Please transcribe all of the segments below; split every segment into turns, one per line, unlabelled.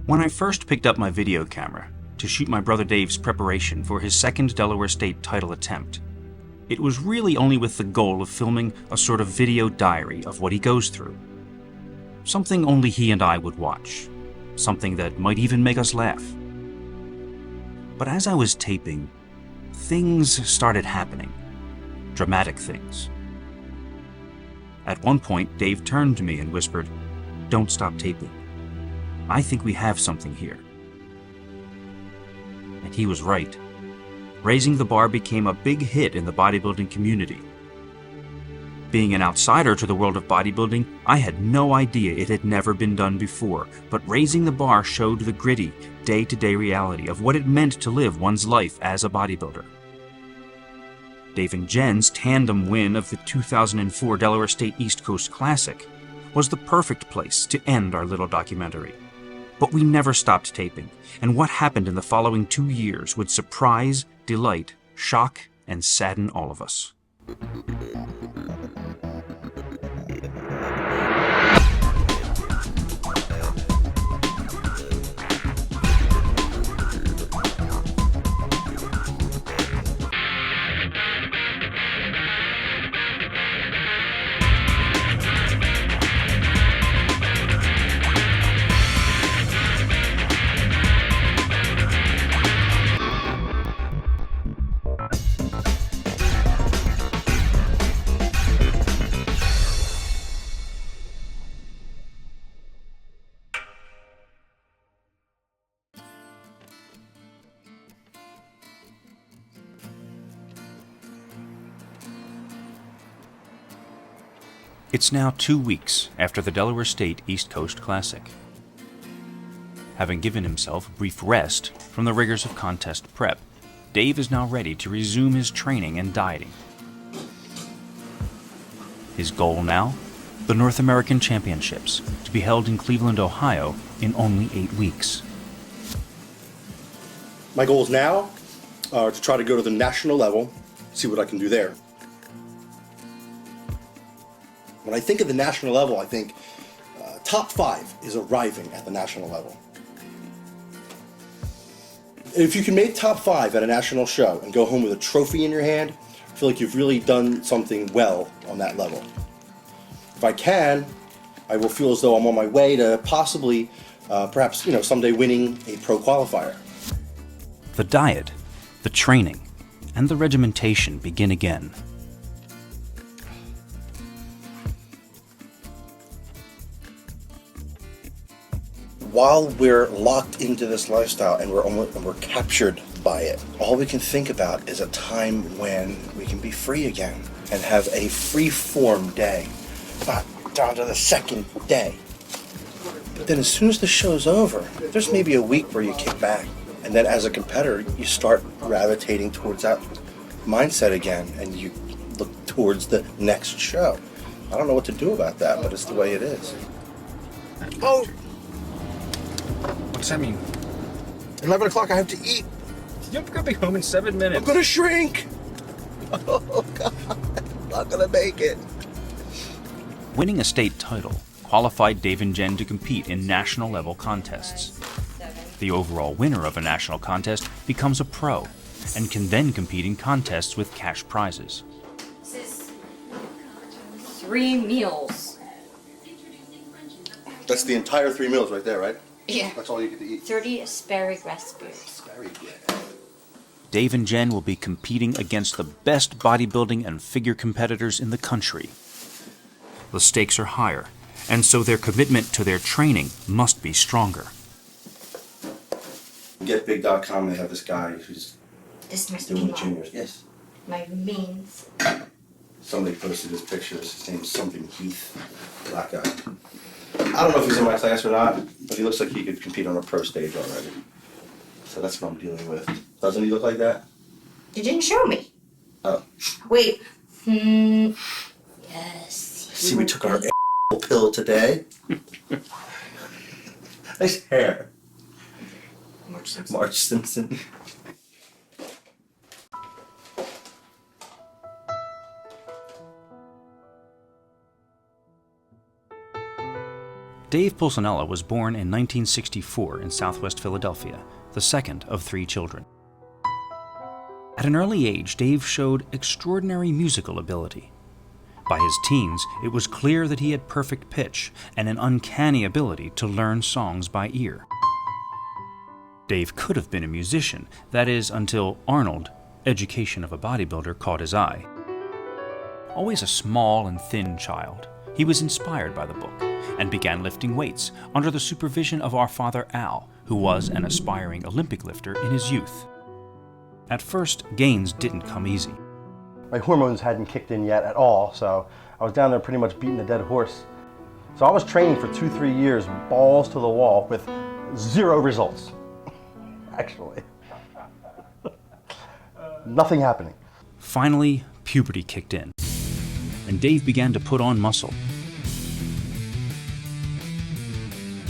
When I first picked up my video camera to shoot my brother Dave's preparation for his second Delaware State title attempt, it was really only with the goal of filming a sort of video diary of what he goes through. Something only he and I would watch. Something that might even make us laugh. But as I was taping, things started happening. Dramatic things. At one point, Dave turned to me and whispered, "Don't stop taping. I think we have something here." And he was right. Raising the Bar became a big hit in the bodybuilding community. Being an outsider to the world of bodybuilding, I had no idea it had never been done before, but Raising the Bar showed the gritty, day-to-day reality of what it meant to live one's life as a bodybuilder. Dave and Jenn's tandem win of the 2004 Delaware State East Coast Classic was the perfect place to end our little documentary. But we never stopped taping, and what happened in the following 2 years would surprise, delight, shock, and sadden all of us. It's now 2 weeks after the Delaware State East Coast Classic. Having given himself a brief rest from the rigors of contest prep, Dave is now ready to resume his training and dieting. His goal now? The North American Championships, to be held in Cleveland, Ohio in only 8 weeks.
My goals now are to try to go to the national level, see what I can do there. When I think of the national level, I think top 5 is arriving at the national level. If you can make top 5 at a national show and go home with a trophy in your hand, I feel like you've really done something well on that level. If I can, I will feel as though I'm on my way to possibly, perhaps, someday winning a pro qualifier.
The diet, the training, and the regimentation begin again.
While we're locked into this lifestyle and we're captured by it, all we can think about is a time when we can be free again and have a free-form day, not down to the second day. But then as soon as the show's over, there's maybe a week where you kick back, and then as a competitor, you start gravitating towards that mindset again, and you look towards the next show. I don't know what to do about that, but it's the way it is. Oh!
What's that mean?
11 o'clock, I have to eat.
You're gonna be home in 7 minutes.
I'm gonna shrink. Oh, God. I'm not gonna make it.
Winning a state title qualified Dave and Jenn to compete in national level contests. The overall winner of a national contest becomes a pro and can then compete in contests with cash prizes.
This is 3 meals.
That's the entire 3 meals right there, right?
Yeah.
That's all you get to eat.
30 asparagus spears.
Very good.
Dave and Jenn will be competing against the best bodybuilding and figure competitors in the country. The stakes are higher, and so their commitment to their training must be stronger.
GetBig.com, they have this guy who's
This must
doing
be
the juniors. Yes.
my means.
Somebody posted his pictures. His name's something Heath. Black guy. I don't know if he's in my class or not, but he looks like he could compete on a pro stage already. So that's what I'm dealing with. Doesn't he look like that?
You didn't show me.
Oh.
Wait. Yes.
See, we took our pill today. Nice hair. Marge Simpson.
Dave Pulcinella was born in 1964 in southwest Philadelphia, the second of 3 children. At an early age, Dave showed extraordinary musical ability. By his teens, it was clear that he had perfect pitch and an uncanny ability to learn songs by ear. Dave could have been a musician, that is, until Arnold, Education of a Bodybuilder, caught his eye. Always a small and thin child, he was inspired by the book and began lifting weights under the supervision of our father Al, who was an aspiring Olympic lifter in his youth. At first, gains didn't come easy.
My hormones hadn't kicked in yet at all, so I was down there pretty much beating a dead horse. So I was training for 2-3 years, balls to the wall, with 0 results, actually. Nothing happening.
Finally, puberty kicked in, and Dave began to put on muscle.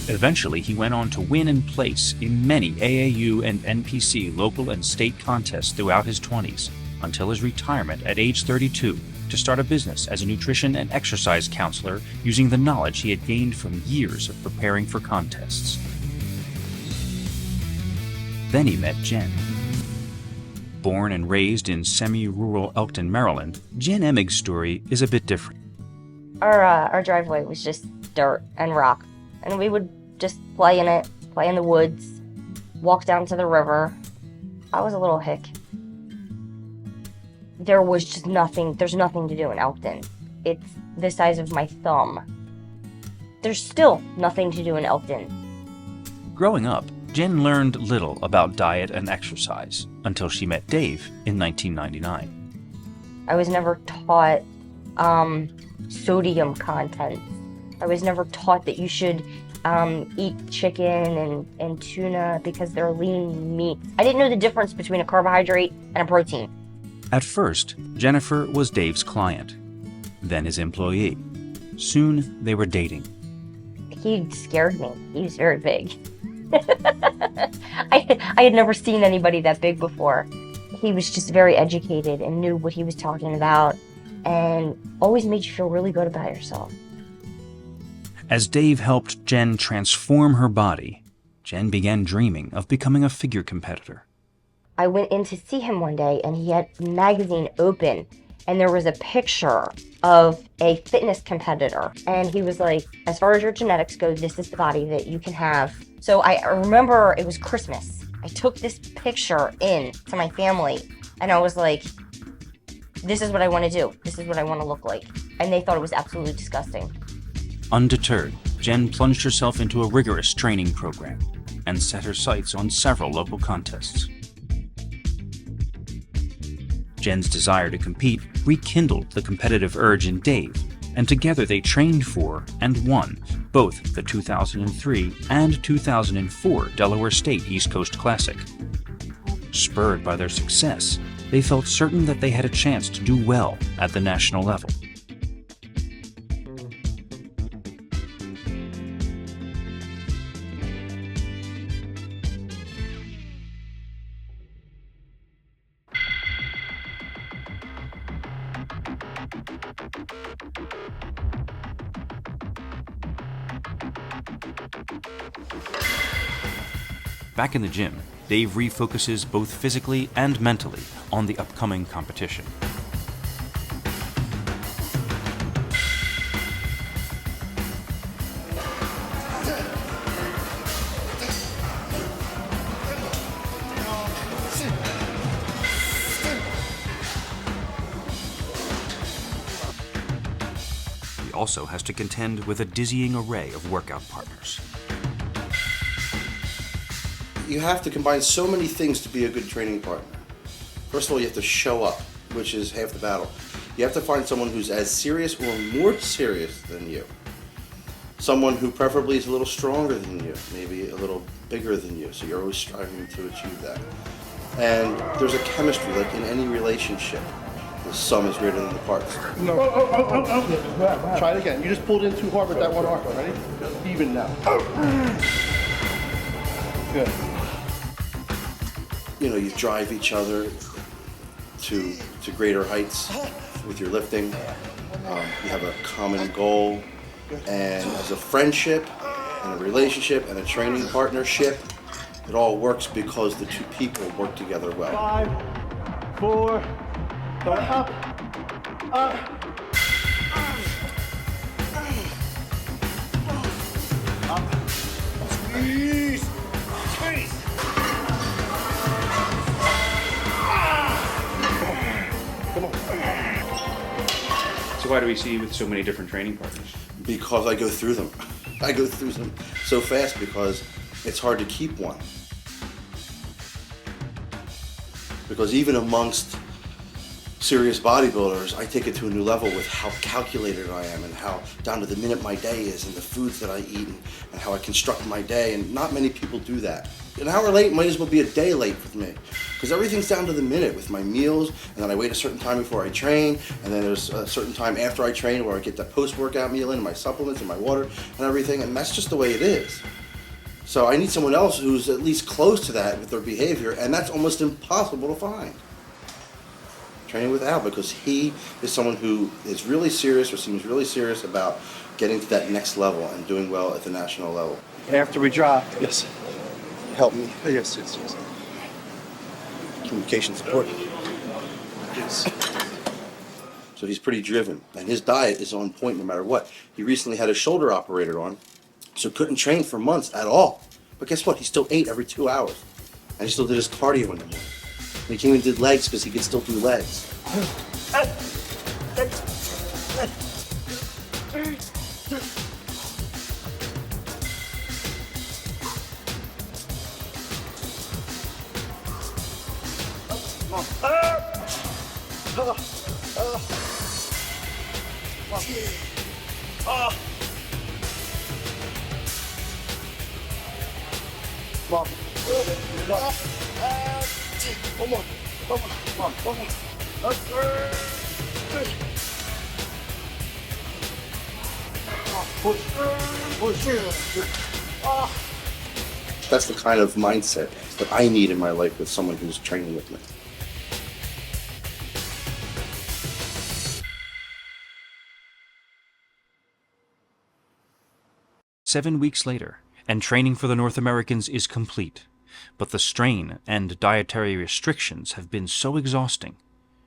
Eventually, he went on to win and place in many AAU and NPC local and state contests throughout his 20s, until his retirement at age 32 to start a business as a nutrition and exercise counselor using the knowledge he had gained from years of preparing for contests. Then he met Jenn. Born and raised in semi-rural Elkton, Maryland, Jenn Emig's story is a bit different.
Our driveway was just dirt and rock, and we would just play in it, play in the woods, walk down to the river. I was a little hick. There was just nothing, there's nothing to do in Elkton. It's the size of my thumb. There's still nothing to do in Elkton.
Growing up, Jenn learned little about diet and exercise until she met Dave in 1999.
I was never taught sodium content. I was never taught that you should eat chicken and tuna because they're lean meats. I didn't know the difference between a carbohydrate and a protein.
At first, Jennifer was Dave's client, then his employee. Soon, they were dating.
He scared me. He was very big. I had never seen anybody that big before. He was just very educated and knew what he was talking about and always made you feel really good about yourself.
As Dave helped Jenn transform her body, Jenn began dreaming of becoming a figure competitor.
I went in to see him one day and he had a magazine open and there was a picture of a fitness competitor. And he was like, as far as your genetics go, this is the body that you can have. So I remember it was Christmas. I took this picture in to my family and I was like, this is what I want to do. This is what I want to look like. And they thought it was absolutely disgusting.
Undeterred, Jenn plunged herself into a rigorous training program and set her sights on several local contests. Jenn's desire to compete rekindled the competitive urge in Dave, and together they trained for and won both the 2003 and 2004 Delaware State East Coast Classic. Spurred by their success, they felt certain that they had a chance to do well at the national level. Back in the gym, Dave refocuses both physically and mentally on the upcoming competition. He also has to contend with a dizzying array of workout partners.
You have to combine so many things to be a good training partner. First of all, you have to show up, which is half the battle. You have to find someone who's as serious or more serious than you. Someone who preferably is a little stronger than you, maybe a little bigger than you, so you're always striving to achieve that. And there's a chemistry, like in any relationship. The sum is greater than the parts.
No. Try it again. You just pulled in too hard with that one arm. Ready? Even now. Good.
You know, you drive each other to greater heights with your lifting. You have a common goal, and as a friendship, and a relationship and a training partnership, it all works because the two people work together well.
5, 4, go up, up.
Squeeze! Squeeze! So why do we see you with so many different training partners?
Because I go through them. I go through them so fast because it's hard to keep one. Because even amongst serious bodybuilders, I take it to a new level with how calculated I am and how down to the minute my day is and the foods that I eat and how I construct my day, and not many people do that. An hour late might as well be a day late with me because everything's down to the minute with my meals, and then I wait a certain time before I train, and then there's a certain time after I train where I get that post-workout meal in, my supplements and my water and everything, and that's just the way it is. So I need someone else who's at least close to that with their behavior, and that's almost impossible to find. Training with Al, because he is someone who is really serious or seems really serious about getting to that next level and doing well at the national level.
After we drop,
Yes. Help me.
yes.
Communication support.
Yes.
So he's pretty driven, and his diet is on point no matter what. He recently had his shoulder operated on, so couldn't train for months at all. But guess what? He still ate every 2 hours, and he still did his cardio in the morning. And he came and did legs because he could still do legs. That's the kind of mindset that I need in my life with someone who's training with me.
"7 weeks later, and training for the North Americans is complete, but the strain and dietary restrictions have been so exhausting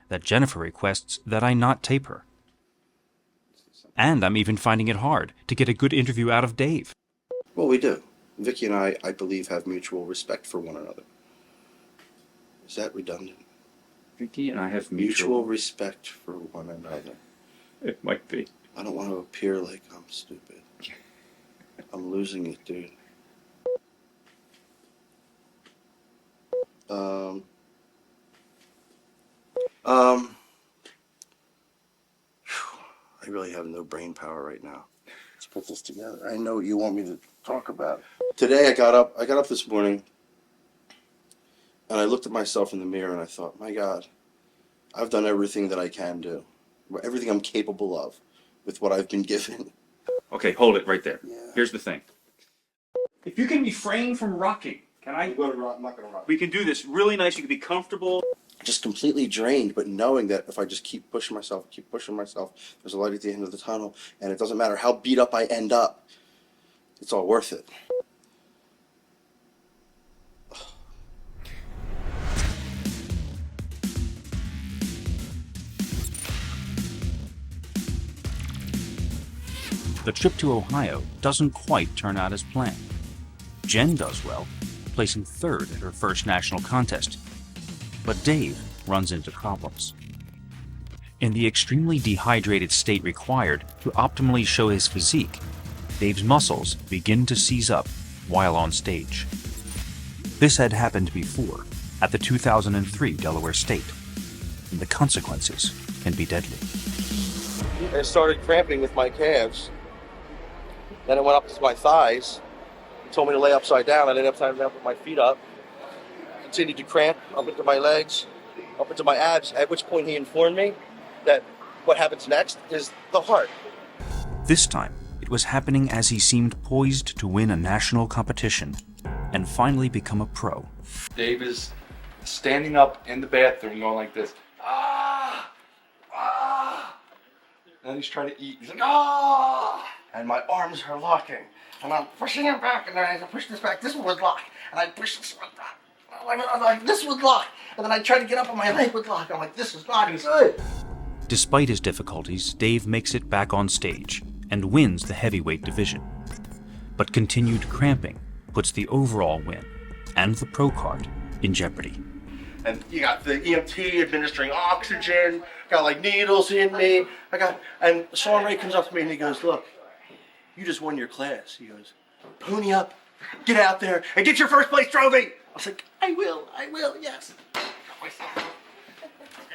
that Jennifer requests that I not tape her. And I'm even finding it hard to get a good interview out of Dave.
Well, we do. Vicky and I believe, have mutual respect for one another. Is that redundant?
Vicky and I have
Mutual respect for one another.
It might be.
I don't want to appear like I'm stupid. I'm losing it, dude. I really have no brain power right now. Let's put this together. I know what you want me to talk about. Today I got up this morning and I looked at myself in the mirror and I thought, my God, I've done everything that I can do. Everything I'm capable of with what I've been given.
Okay, hold it right there.
Yeah.
Here's the thing. If you can refrain from rocking, can I?
I'm not gonna rock.
We can do this really nice. You can be comfortable.
Just completely drained, but knowing that if I just keep pushing myself, there's a light at the end of the tunnel, and it doesn't matter how beat up I end up, it's all worth it.
The trip to Ohio doesn't quite turn out as planned. Jen does well, placing third at her first national contest. But Dave runs into problems. In the extremely dehydrated state required to optimally show his physique, Dave's muscles begin to seize up while on stage. This had happened before at the 2003 Delaware State, and the consequences can be deadly.
I started cramping with my calves. Then it went up to my thighs. He told me to lay upside down. I laid upside down with my feet up. Continued to cramp up into my legs, up into my abs, at which point he informed me that what happens next is the heart.
This time, it was happening as he seemed poised to win a national competition and finally become a pro.
Dave is standing up in the bathroom going like this. And then he's trying to eat. He's like, ah!
and my arms are locking, and I'm pushing him back, and then I push this back, this one would lock, and I push this one back, I'm like, this would lock, and then I try to get up and my leg would lock, I'm like, this is not good.
Despite his difficulties, Dave makes it back on stage and wins the heavyweight division. But continued cramping puts the overall win and the pro card in jeopardy.
And you got the EMT administering oxygen, got like needles in me. And Sean Ray comes up to me and he goes, look, you just won your class. He goes, pony up, get out there, and get your first place trophy. I was like, I will, yes.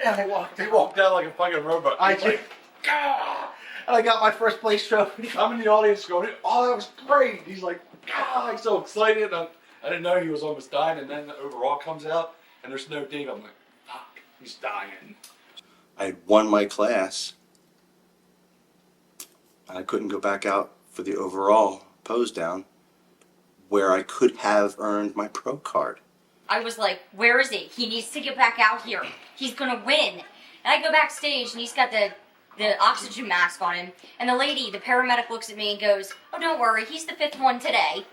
And I walked out like a fucking robot. And I got my first place trophy.
I'm in the audience going, oh, that was great. He's like, I'm so excited. I didn't know he was almost dying, and then the overall comes out, and there's no ding. I'm like, fuck, he's dying.
I won my class. And I couldn't go back out for the overall pose down where I could have earned my pro card.
I was like, where is he? He needs to get back out here. He's gonna win. And I go backstage and he's got the oxygen mask on him. And the paramedic looks at me and goes, oh, don't worry, he's the 5th one today.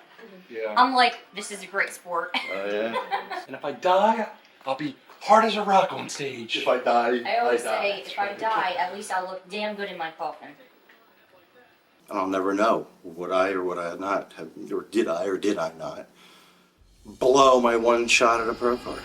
Yeah.
I'm like, this is a great sport.
Oh, yeah.
And if I die, I'll be hard as a rock on stage.
If I die,
I always say, if I die, at least I'll look damn good in my coffin.
And I'll never know would I or would I not have, or did I not blow my one shot at a pro card.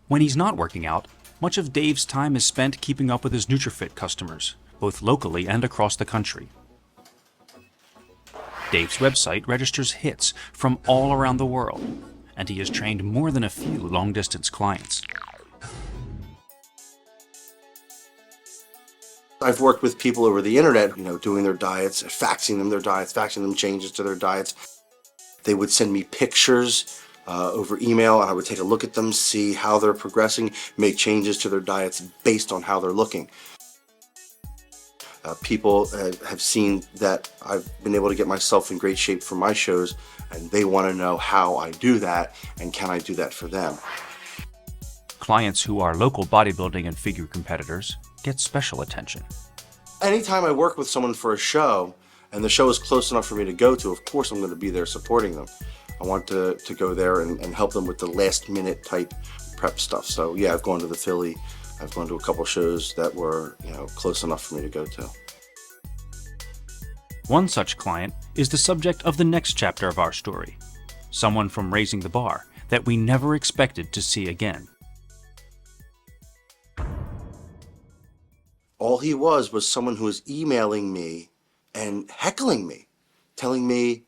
When he's not working out, much of Dave's time is spent keeping up with his NutriFit customers, both locally and across the country. Dave's website registers hits from all around the world, and he has trained more than a few long-distance clients.
I've worked with people over the internet, doing their diets, faxing them their diets, faxing them changes to their diets. They would send me pictures over email, and I would take a look at them, see how they're progressing, make changes to their diets based on how they're looking. People have seen that I've been able to get myself in great shape for my shows, and they want to know how I do that, and can I do that for them.
Clients who are local bodybuilding and figure competitors get special attention.
Anytime I work with someone for a show, and the show is close enough for me to go to, of course I'm going to be there supporting them. I want to go there and help them with the last minute type prep stuff. So yeah, I've gone to the Philly. I've gone to a couple shows that were, close enough for me to go to.
One such client is the subject of the next chapter of our story. Someone from raising the bar that we never expected to see again.
All he was someone who was emailing me and heckling me, telling me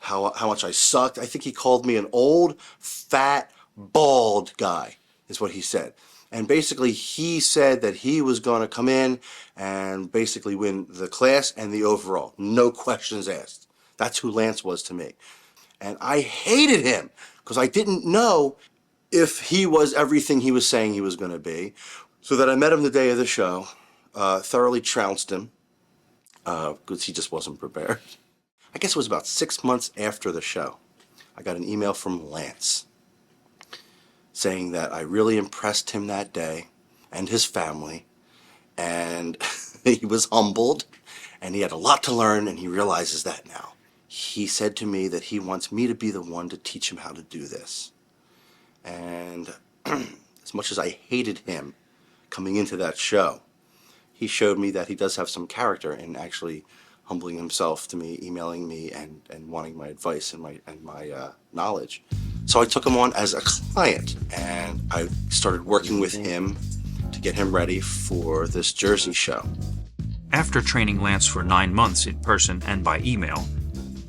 how much I sucked. I think he called me an old, fat, bald guy, is what he said. And basically he said that he was going to come in and basically win the class and the overall. No questions asked. That's who Lance was to me. And I hated him because I didn't know if he was everything he was saying he was going to be. So that I met him the day of the show, thoroughly trounced him because he just wasn't prepared. I guess it was about 6 months after the show. I got an email from Lance saying that I really impressed him that day and his family, and he was humbled and he had a lot to learn, and he realizes that now. He said to me that he wants me to be the one to teach him how to do this. And as much as I hated him coming into that show, he showed me that he does have some character in actually humbling himself to me, emailing me, and wanting my advice and my knowledge. So I took him on as a client, and I started working with him to get him ready for this Jersey show.
After training Lance for 9 months in person and by email,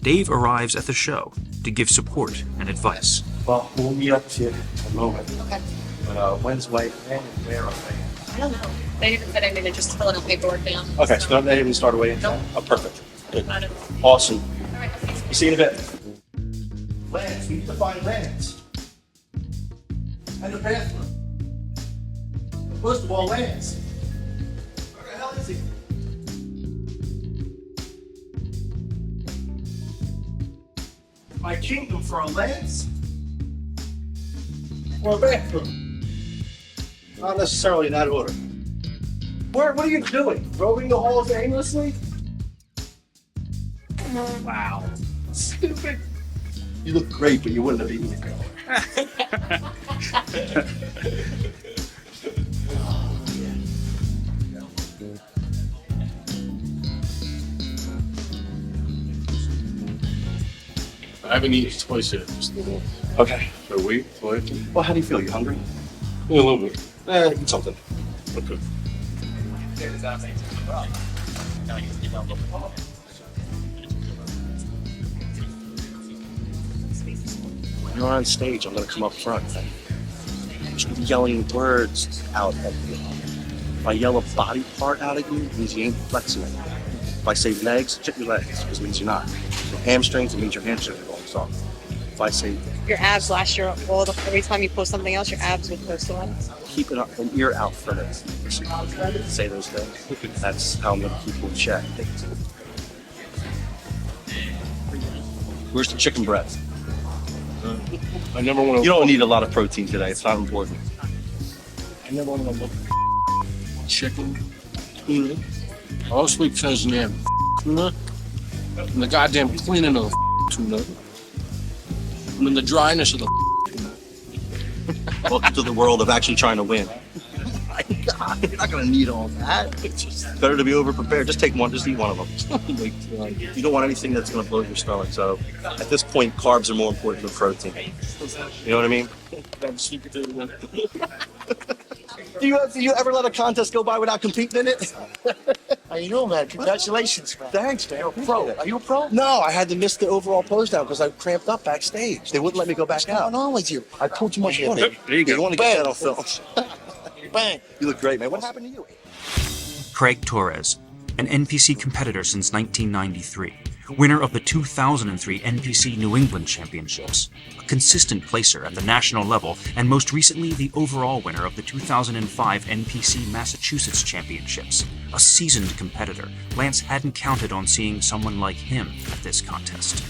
Dave arrives at the show to give support and advice.
Well, we'll meet up to you in a moment. Okay. But when's White and where are they?
I don't know. They didn't fit anything, just filling out paperwork down.
Okay, so they didn't start away?
Nope.
Oh, perfect. Good.
Got it.
Awesome.
All right.
We'll see you in a bit. Lance, we need to find Lance. And the bathroom. First of all, Lance. Where the hell is he? my kingdom for a lance? Or a bathroom? Not necessarily in that order. What are you doing? Roving the halls aimlessly? Wow. Stupid. You look great, but you wouldn't have beaten me.
I haven't eaten twice yet. Just
Okay.
a week, twice.
Well, how do you feel? You hungry?
Yeah, a little bit.
Eat something.
Okay.
When you're on stage, I'm gonna come up front. I'm just gonna be yelling words out at you. If I yell a body part out at you, it means you ain't flexing it. If I say legs, check your legs, because it means you're not. So hamstrings, it means your hamstrings are going soft. If I say
Your abs last year, well, every time you post something else, your abs would post one.
keep an ear out for this, say those things. That's how I'm gonna keep you in check. Where's the chicken breast?
I never want to.
You don't need a lot of protein today. It's not important.
I never want to look chicken, tuna. I also speak Tanzanian. Tuna. And the goddamn cleaning of the tuna. And then the dryness of the
Welcome to the world of actually trying to win. My God, you're not gonna need all that. It's just better to be over prepared. Just take one. Just eat one of them. You don't want anything that's gonna bloat your stomach. So at this point, carbs are more important than protein. You know what I mean? Do you ever let a contest go by without competing in it?
How you doing, man? Congratulations, man.
Thanks, man.
You're a pro. Are you a pro?
No, I had to miss the overall pose down because I cramped up backstage. They wouldn't let me go back out.
What's going on with you?
I pulled too much
Yeah,
money.
there you go.
You want to get that on film?
Bang.
You look great, man. What happened to you?
Craig Torres, an NPC competitor since 1993, winner of the 2003 NPC New England Championships, a consistent placer at the national level, and most recently the overall winner of the 2005 NPC Massachusetts Championships. A seasoned competitor, Lance hadn't counted on seeing someone like him at this contest.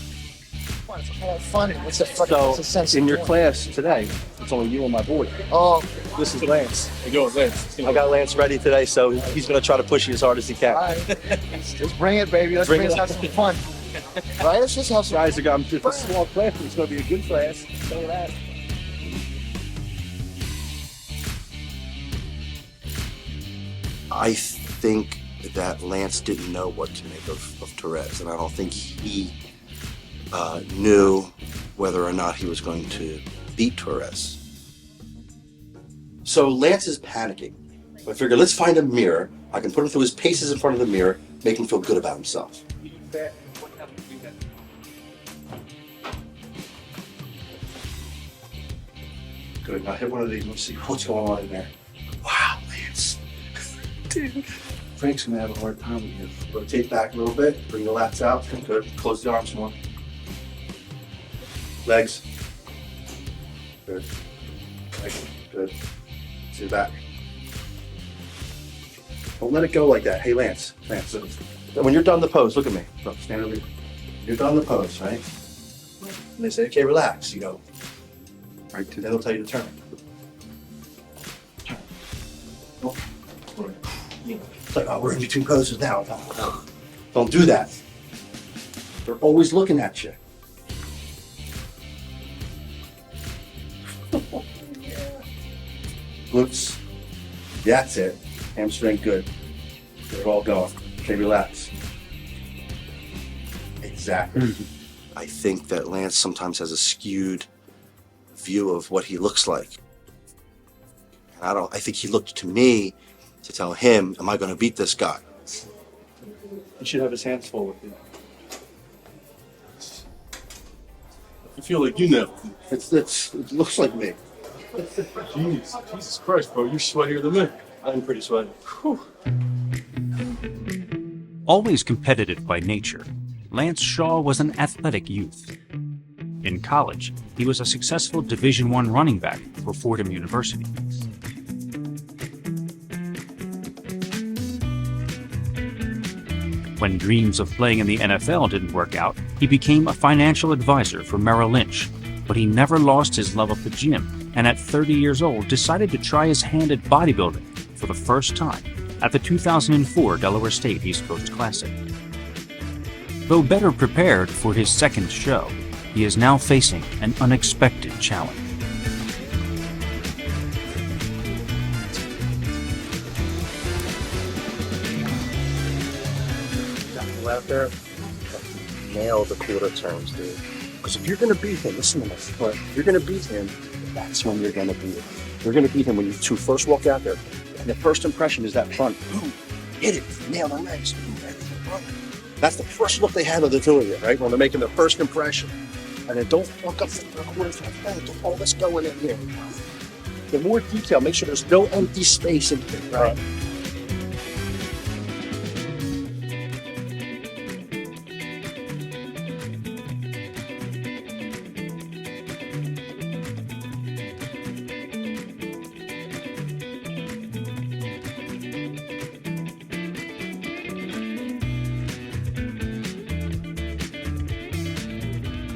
It's all fun. What's the fucking what's the sense
in
of
your
doing?
class today, it's only you and my boy.
Oh,
This is Lance.
You go with Lance.
I got Lance ready today, so he's going to try to push you as hard as he can.
all right. Let's bring it, baby. Let's
Bring
bring
it.
us have some fun. Right? Let's just have some
Guys are going to a small class, but it's going to be a good class. Tell you that. I think that Lance didn't know what to make of Torres, and I don't think he knew whether or not he was going to beat Torres. So Lance is panicking. I figured, let's find a mirror. I can put him through his paces in front of the mirror, make him feel good about himself. Good. Now hit one of these. Let's see what's going on in there. Wow, Lance. Dude. Frank's gonna have a hard time with you. Rotate back a little bit. Bring the lats out. Good. Close the arms more. Legs. Good. Legs. Good. See the back. Don't let it go like that. Hey, Lance. Lance. When you're done the pose, look at me. Look, stand over here. You're done the pose, right? And they say, okay, relax. You go. Right to. Then they'll tell you to turn. Turn. Oh. It's like, oh, we're in between poses now. Don't do that. They're always looking at you. Glutes. That's it. Hamstring, good. They're all going. Okay, relax. Exactly. I think that Lance sometimes has a skewed view of what he looks like. And I think he looked to me to tell him, am I going to beat this guy? He should have his hands full with you.
I feel like you know.
It looks like me.
Jeez, Jesus Christ, bro, you're sweatier than me.
I'm pretty sweaty. Whew.
Always competitive by nature, Lance Shaw was an athletic youth. In college, he was a successful Division I running back for Fordham University. When dreams of playing in the NFL didn't work out, he became a financial advisor for Merrill Lynch. But he never lost his love of the gym, and at 30 years old decided to try his hand at bodybuilding for the first time at the 2004 Delaware State East Coast Classic. Though better prepared for his second show, he is now facing an unexpected challenge.
Out there, nail the quarter turns, dude. Because if you're gonna beat him, listen to me. If you're gonna beat him, that's when you're gonna beat him. You're gonna beat him when you two first walk out there, and the first impression is that front. Boom, hit it, nail the legs. That's the first look they have of the two of you, right? When they're making their first impression, and then don't walk up to the quarter turn. Oh, let's go in here. The more detail, make sure there's no empty space in here, right?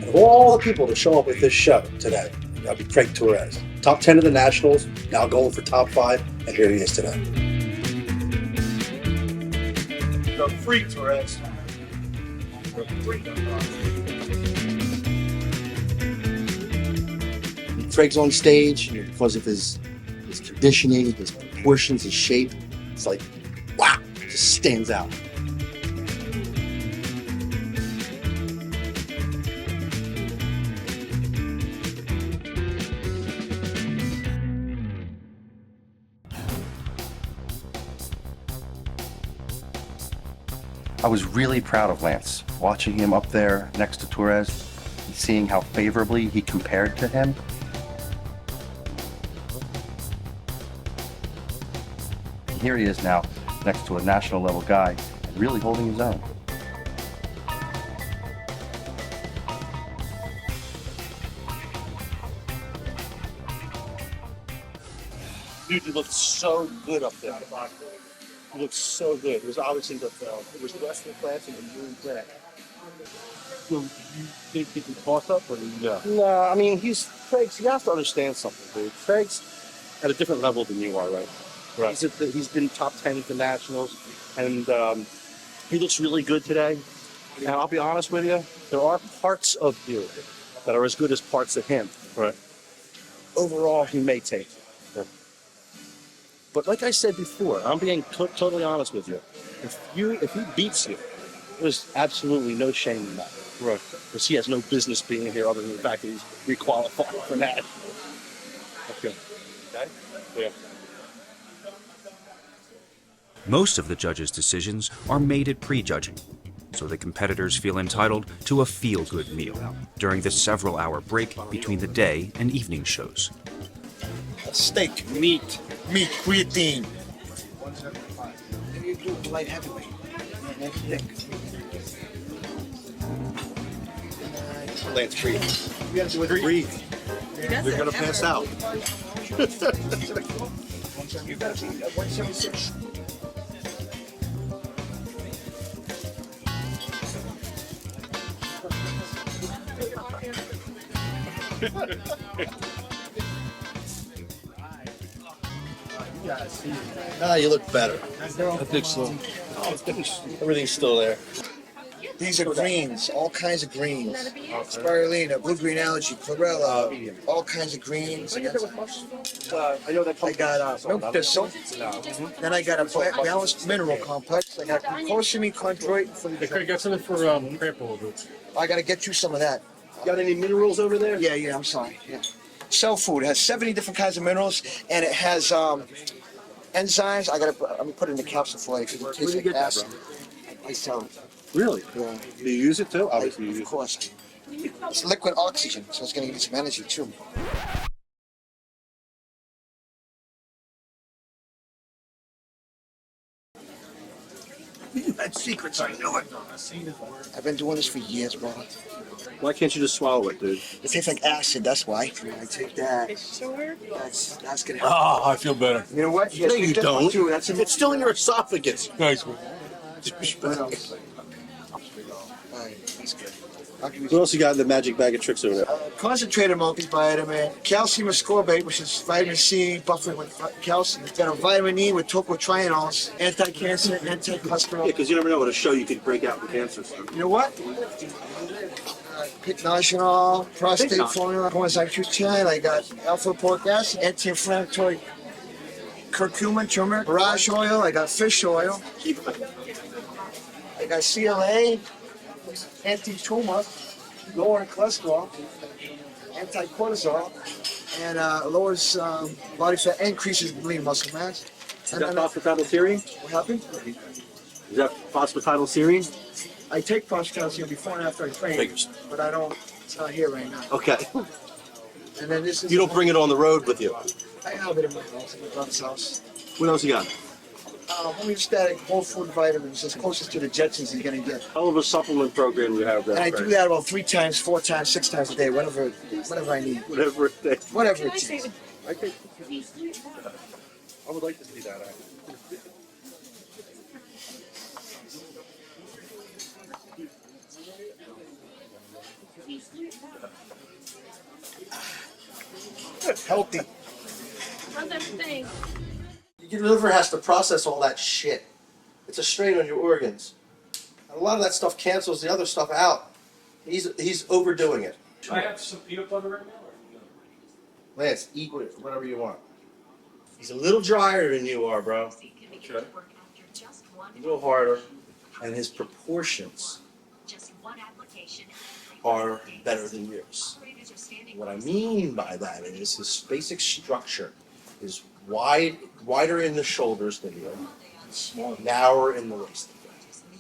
Of all the people to show up with this show today, that'd be Craig Torres. Top 10 of the Nationals, now going for top 5, and here he is today.
The freak, Torres.
Craig's on stage because of his conditioning, his proportions, his shape. It's like, wow, it just stands out.
I was really proud of Lance, watching him up there next to Torres, seeing how favorably he compared to him. And here he is now, next to a national level guy, and really holding his own.
Dude, you looked so good up there. He looked so good. It was obviously the wrestling class and the moon class.
So you think he can toss up or no?
No, I mean, Craig's, you have to understand something, dude. Craig's at a different level than you are, right?
Right.
He's been top 10 at the Nationals, and he looks really good today. And I'll be honest with you, there are parts of you that are as good as parts of him.
Right.
Overall, he may take it. But like I said before, I'm being totally honest with you. If he beats you, there's absolutely no shame in that.
Right.
Because he has no business being here other than the fact that he's requalified for that.
Okay.
Okay?
Yeah.
Most of the judges' decisions are made at prejudging, so the competitors feel entitled to a feel-good meal during the several-hour break between the day and evening shows.
Steak, meat, creatine. You do light heavyweight.
Lance, breathe. You gotta do it. Breathe. You're gonna pass out.
You gotta be at 176.
You look better.
I think so.
Everything's still there.
These are greens, all kinds of greens. Spirulina, blue-green algae, chlorella, all kinds of greens.
I know that
I got milk thistle. Then I got a balanced mineral complex. I got glucosamine chondroit for the.
I got something for Cramping.
I got to get you some of that.
Got any minerals over there?
Yeah, I'm sorry. Yeah. Cell food has 70 different kinds of minerals, and it has enzymes. I'm put it in the capsule for you because it tastes like acid. I sell it.
Really?
Yeah.
Do you use it too? Obviously, you use
Of course. It's liquid oxygen, so it's going to give you some energy too. You had secrets, I knew it. I've been doing this for years, brother.
Why can't you just swallow it, dude?
It tastes like acid, that's why. I take that.
Sure.
That's gonna help.
Oh, I feel better.
You know what?
No, you don't.
Too. That's
It's still in your esophagus.
Thanks, man.
That's good.
What else you got in the magic bag of tricks over there?
Concentrated multivitamin, calcium ascorbate, which is vitamin C buffering with calcium. It's got a vitamin E with tocotrienols, anti-cancer, anti-cholesterol.
Yeah, because you never know what a show you could break out with cancer.
You know what? Pycnogenol, prostate formula, coenzyme Q10. I got alpha-lipoic acid, anti-inflammatory curcumin, turmeric, borage oil. I got fish oil. I got CLA, anti-tumor, lowering cholesterol, anti-cortisol, and lowers body fat, increases lean muscle mass.
Is that phosphatidylserine?
What happened?
Is that phosphatidylserine?
I take phosphatidylserine before and after I train, but I don't. It's not here right now.
Okay.
And then this is.
You don't bring it on the road with you?
I have it in my house, in my brother's house.
What else you got?
Homeostatic whole food vitamins, as closest to the Jetsons you're gonna get.
Hell of a supplement program you have there.
And I do that about 3 times, 4 times, 6 times a day, whatever I need.
Whatever it takes.
Whatever it takes.
I would like to see that.
Healthy.
How's everything?
Your liver has to process all that shit. It's a strain on your organs. And a lot of that stuff cancels the other stuff out. He's overdoing it.
I have some peanut butter right now.
Lance, eat whatever you want. He's a little drier than you are, bro.
Okay.
A little harder. And his proportions are better than yours. What I mean by that is his basic structure is wider in the shoulders than you, narrower in the waist.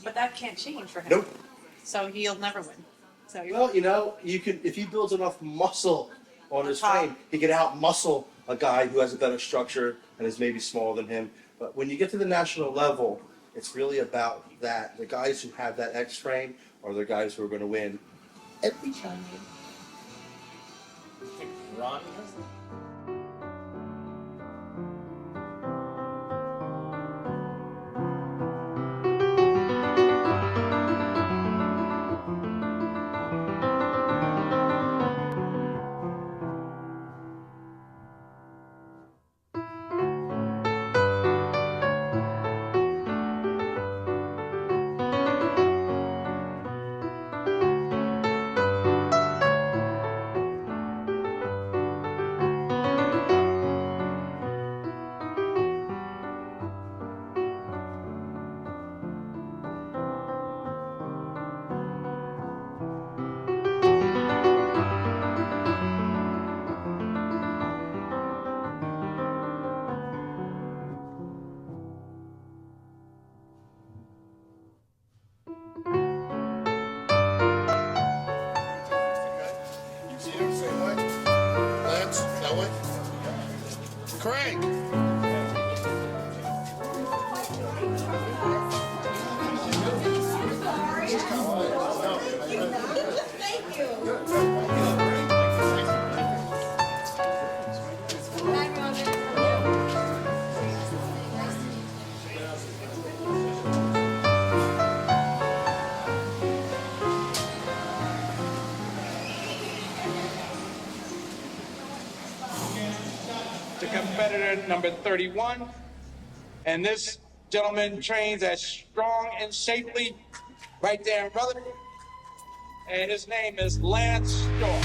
But that can't change for him.
Nope.
So he'll never win. So
Well, you know, you can if he builds enough muscle on his frame, he can out-muscle a guy who has a better structure and is maybe smaller than him. But when you get to the national level, it's really about that. The guys who have that X frame are the guys who are going to win every time.
Ron.
Craig.
To competitor number 31. And this gentleman trains as strong and shapely right there, brother. And his name is Lance Storm.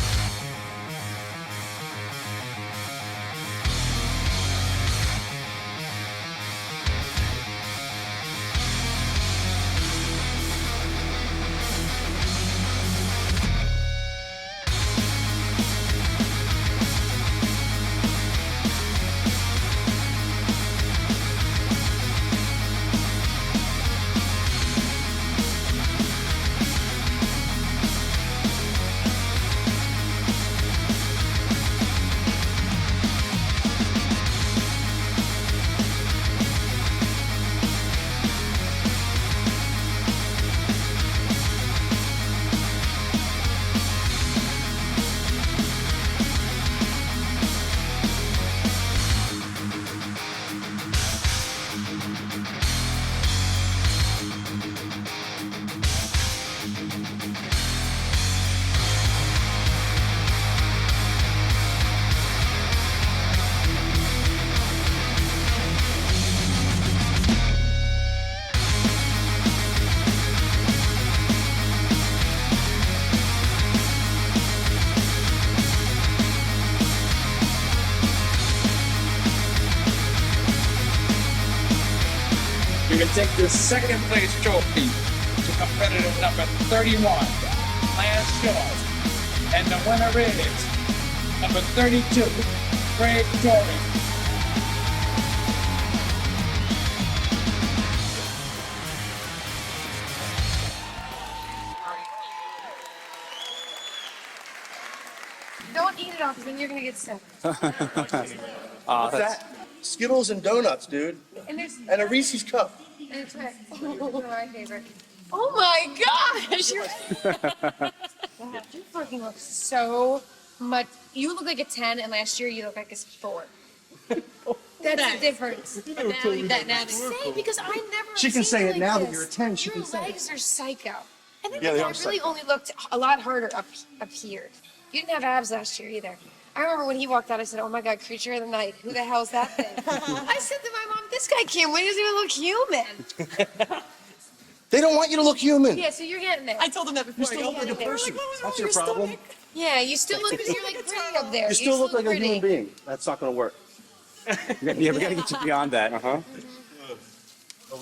can take this second place trophy to competitor number 31, Lance Shaw. And the winner is number 32, Craig Torrey.
Don't eat it all, because then you're gonna get sick.
What's that? Skittles and donuts, dude. And a Reese's cup.
And it's my favorite. Oh my gosh! You fucking look so much. You look like a 10, and last year you look like a 4. That's the difference. Say, because I never.
She can say it now that you're a 10.
Your legs are psycho. And then
Yeah, they
I
are
really
psycho.
only looked a lot harder up here. You didn't have abs last year either. I remember when he walked out, I said, "Oh my God, creature of the night! Who the hell's that thing?" I said to my mom, "This guy can't win. He doesn't even look human."
They don't want you to look human.
Yeah, so you're getting there.
I told them that before.
You still look like a person. That's your problem.
Yeah, you still look, you're like pretty up there.
You still look like a
pretty.
human being. That's not going to work.
Yeah, we gotta get you beyond that.
Uh-huh.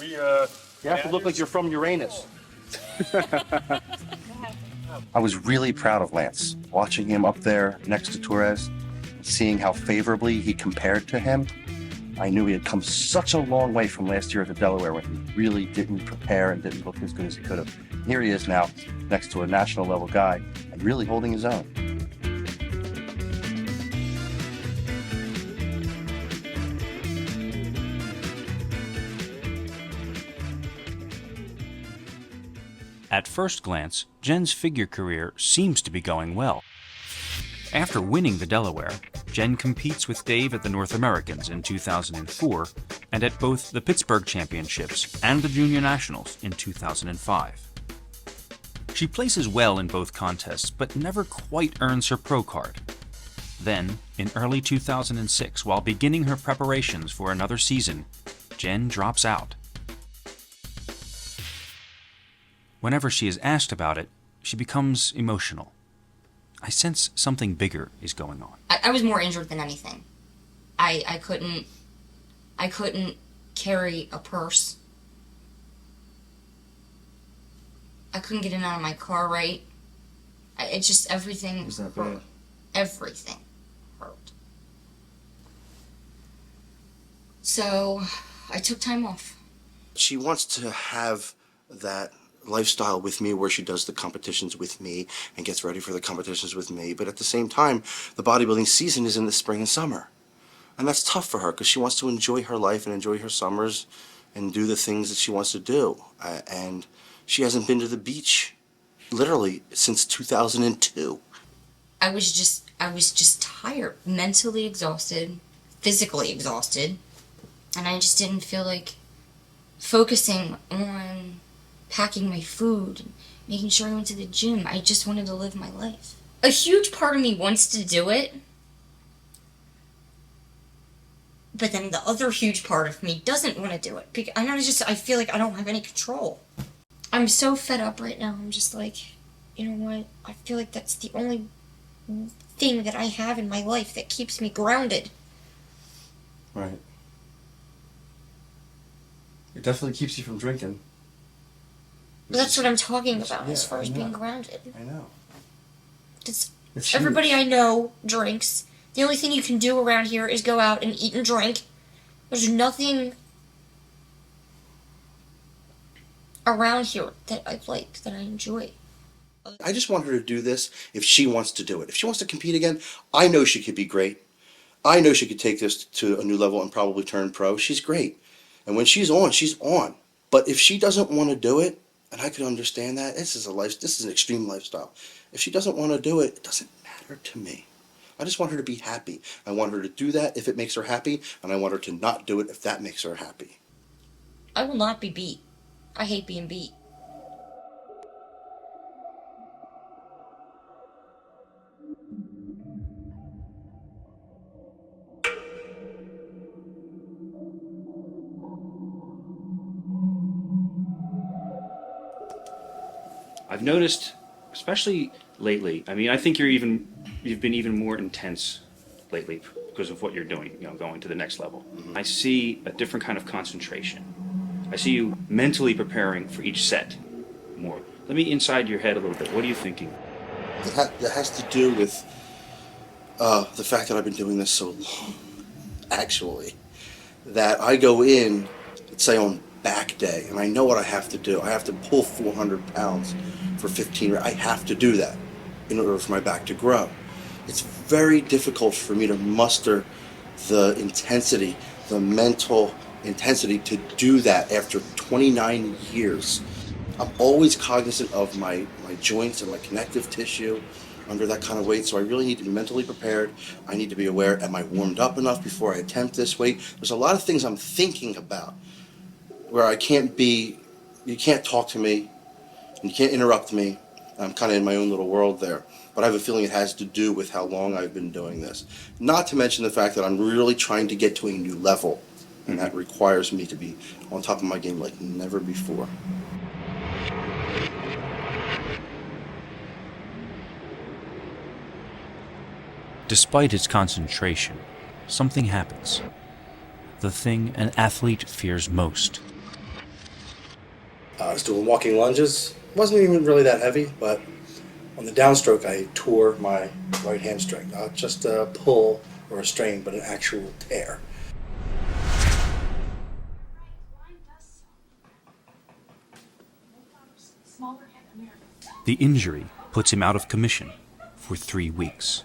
You have to look like you're from Uranus.
I was really proud of Lance, watching him up there next to Torres, seeing how favorably he compared to him. I knew he had come such a long way from last year at the Delaware when he really didn't prepare and didn't look as good as he could have. Here he is now, next to a national level guy, and really holding his own.
At first glance, Jen's figure career seems to be going well. After winning the Delaware, Jenn competes with Dave at the North Americans in 2004 and at both the Pittsburgh Championships and the Junior Nationals in 2005. She places well in both contests, but never quite earns her pro card. Then, in early 2006, while beginning her preparations for another season, Jenn drops out. Whenever she is asked about it, she becomes emotional. I sense something bigger is going on.
I was more injured than anything. I couldn't carry a purse. I couldn't get in and out of my car right. It just, everything
Was that
hurt.
bad?
Everything hurt. So, I took time off.
She wants to have that lifestyle with me where she does the competitions with me and gets ready for the competitions with me, but at the same time the bodybuilding season is in the spring and summer, and that's tough for her because she wants to enjoy her life and enjoy her summers and do the things that she wants to do, and she hasn't been to the beach literally since 2002.
I was just tired, mentally exhausted, physically exhausted, and I just didn't feel like focusing on packing my food and making sure I went to the gym. I just wanted to live my life. A huge part of me wants to do it, but then the other huge part of me doesn't want to do it because I feel like I don't have any control. I'm so fed up right now. I'm just like, you know what? I feel like that's the only thing that I have in my life that keeps me grounded.
Right. It definitely keeps you from drinking.
But that's what I'm talking about
Yeah,
as far as
I
being
know.
grounded.
I know.
It's
It's
everybody
huge.
I know drinks. The only thing you can do around here is go out and eat and drink. There's nothing around here that I like, that I enjoy.
I just want her to do this if she wants to do it. If she wants to compete again, I know she could be great. I know she could take this to a new level and probably turn pro. She's great. And when she's on, she's on. But if she doesn't want to do it, and I could understand that, this is an extreme lifestyle. If she doesn't want to do it, it doesn't matter to me. I just want her to be happy. I want her to do that if it makes her happy, and I want her to not do it if that makes her happy.
I will not be beat. I hate being beat.
I've noticed, especially lately, I mean, I think you've been even more intense lately because of what you're doing, going to the next level. I see a different kind of concentration. I see you mentally preparing for each set more. Let me inside your head a little bit. What are you thinking?
That has to do with the fact that I've been doing this so long, actually. That I go in, let's say on back day, and I know what I have to do. I have to pull 400 pounds for 15 reps. I have to do that in order for my back to grow. It's very difficult for me to muster the intensity, the mental intensity to do that after 29 years. I'm always cognizant of my joints and my connective tissue under that kind of weight, so I really need to be mentally prepared. I need to be aware, am I warmed up enough before I attempt this weight? There's a lot of things I'm thinking about where I can't be, you can't talk to me, and you can't interrupt me. I'm kind of in my own little world there. But I have a feeling it has to do with how long I've been doing this. Not to mention the fact that I'm really trying to get to a new level, and that requires me to be on top of my game like never before.
Despite its concentration, something happens. The thing an athlete fears most.
I was doing walking lunges. Wasn't even really that heavy, but on the downstroke I tore my right hamstring. Not just a pull or a strain, but an actual tear.
The injury puts him out of commission for 3 weeks.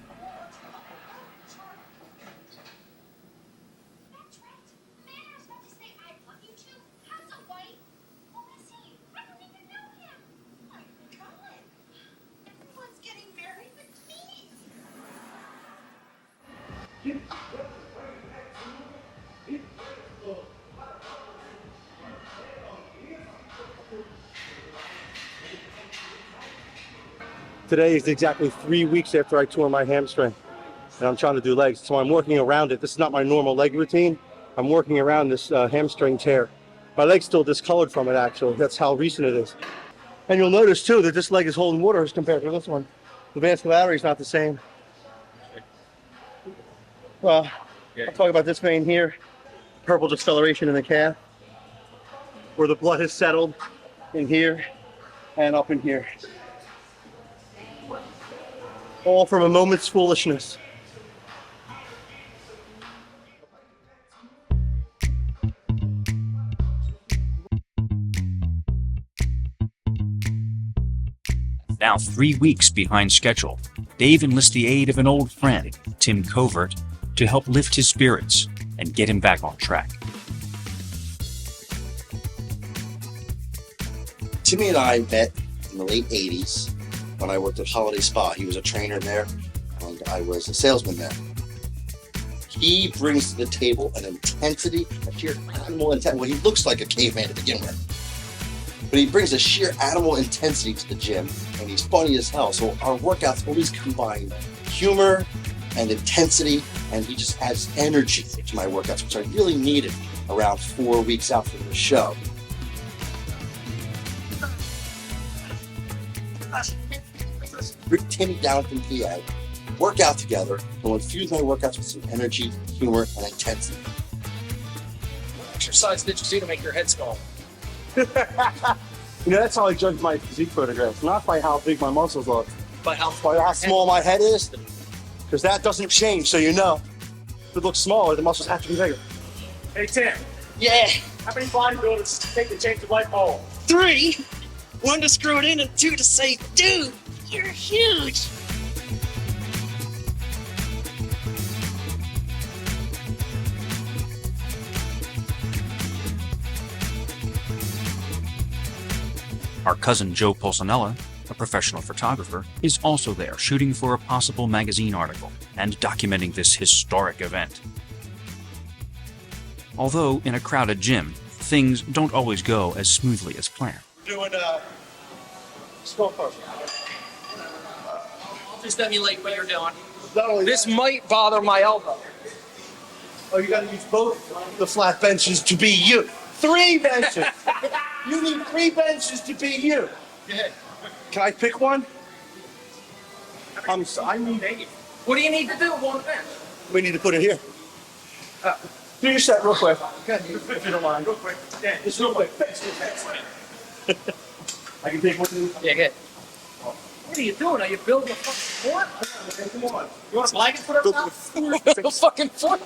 Today is exactly 3 weeks after I tore my hamstring, and I'm trying to do legs. So I'm working around it. This is not my normal leg routine. I'm working around this hamstring tear. My leg's still discolored from it, actually. That's how recent it is. And you'll notice, too, that this leg is holding water as compared to this one. The vascularity is not the same. Well, I'll talk about this vein here. Purple discoloration in the calf, where the blood has settled in here and up in here. All from a moment's foolishness.
Now 3 weeks behind schedule, Dave enlists the aid of an old friend, Tim Covert, to help lift his spirits and get him back on track.
Timmy and I met in the late 80s when I worked at Holiday Spa. He was a trainer there, and I was a salesman there. He brings to the table an intensity, a sheer animal intensity. Well, he looks like a caveman to begin with. But he brings a sheer animal intensity to the gym, and he's funny as hell. So our workouts always combine humor and intensity, and he just adds energy to my workouts, which I really needed around 4 weeks out from the show. Bring Timmy down from PA, work out together, and we'll infuse my workouts with some energy, humor, and intensity.
What exercise did you do to make your head small?
You know, that's how I judge my physique photographs, not by how big my muscles look,
By how
by how small my head is, because that doesn't change, so you know. If it looks smaller, the muscles have to be bigger.
Hey Tim,
Yeah,
how many bodybuilders take the change of light bulb?
3. 1 to screw it in and 2 to say, dude, you're huge.
Our cousin Joe Pulcinella, a professional photographer, is also there shooting for a possible magazine article and documenting this historic event. Although in a crowded gym, things don't always go as smoothly as planned.
Doing skull pose. Just emulate what you're doing.
Not only
This might bother my elbow.
Oh, you gotta use both the flat benches to be you. 3 benches! You need 3 benches to be you.
Yeah.
Can I pick one? I need.
What do you need to do? One bench.
We need to put it here.
Do your set real quick. If you don't mind. Real quick. Yeah, just real quick. I can take one too? Yeah, good. What are you doing? Are you building a fucking fort? Come on. You want a blanket for it? A fucking fort?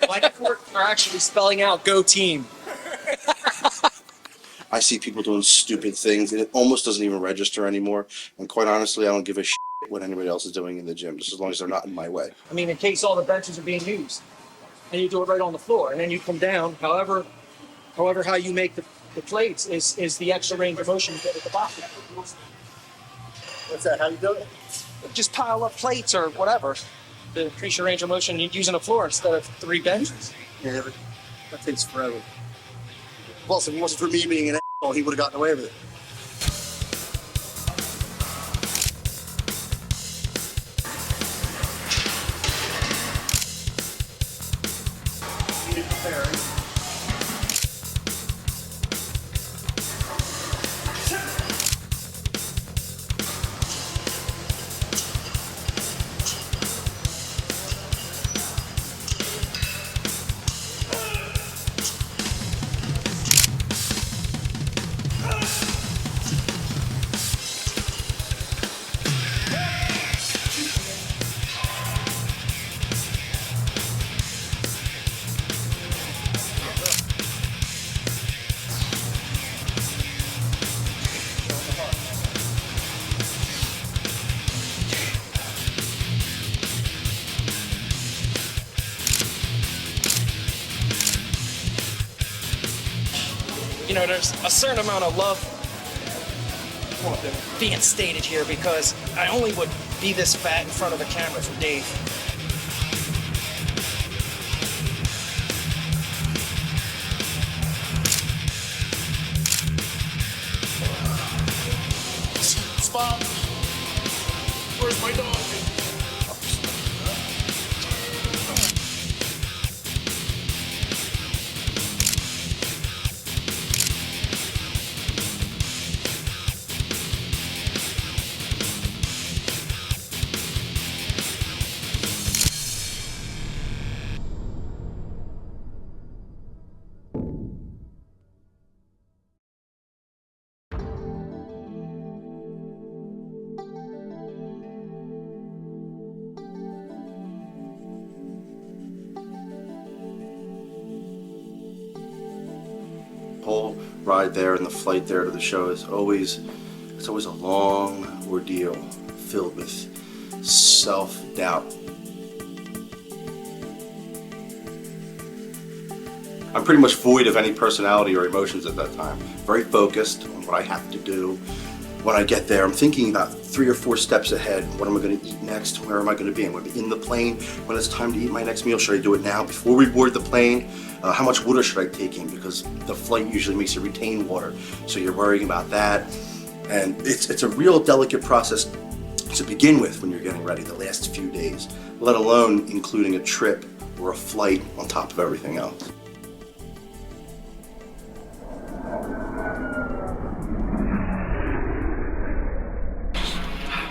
Blanket fort? They're actually spelling out "Go Team."
I see people doing stupid things, and it almost doesn't even register anymore. And quite honestly, I don't give a shit what anybody else is doing in the gym, just as long as they're not in my way.
I mean, in case all the benches are being used, and you do it right on the floor, and then you come down. However, how you make the plates is the extra range of motion you get at the bottom.
What's that? How you do it?
Just pile up plates or whatever to increase your range of motion using the floor instead of 3 benches.
Yeah, but that takes forever. Plus, if it wasn't for me being an asshole, he would have gotten away with it.
You know, there's a certain amount of love being stated here because I only would be this fat in front of a camera for Dave. Spot. Where's my dog?
Whole ride there and the flight there to the show is always a long ordeal filled with self-doubt. I'm pretty much void of any personality or emotions at that time. Very focused on what I have to do. When I get there, I'm thinking about 3 or 4 steps ahead. What am I going to eat next? Where am I going to be? I'm going to be in the plane. When it's time to eat my next meal, should I do it now before we board the plane? How much water should I take in? Because the flight usually makes you retain water. So you're worrying about that. And it's a real delicate process to begin with when you're getting ready the last few days, let alone including a trip or a flight on top of everything else.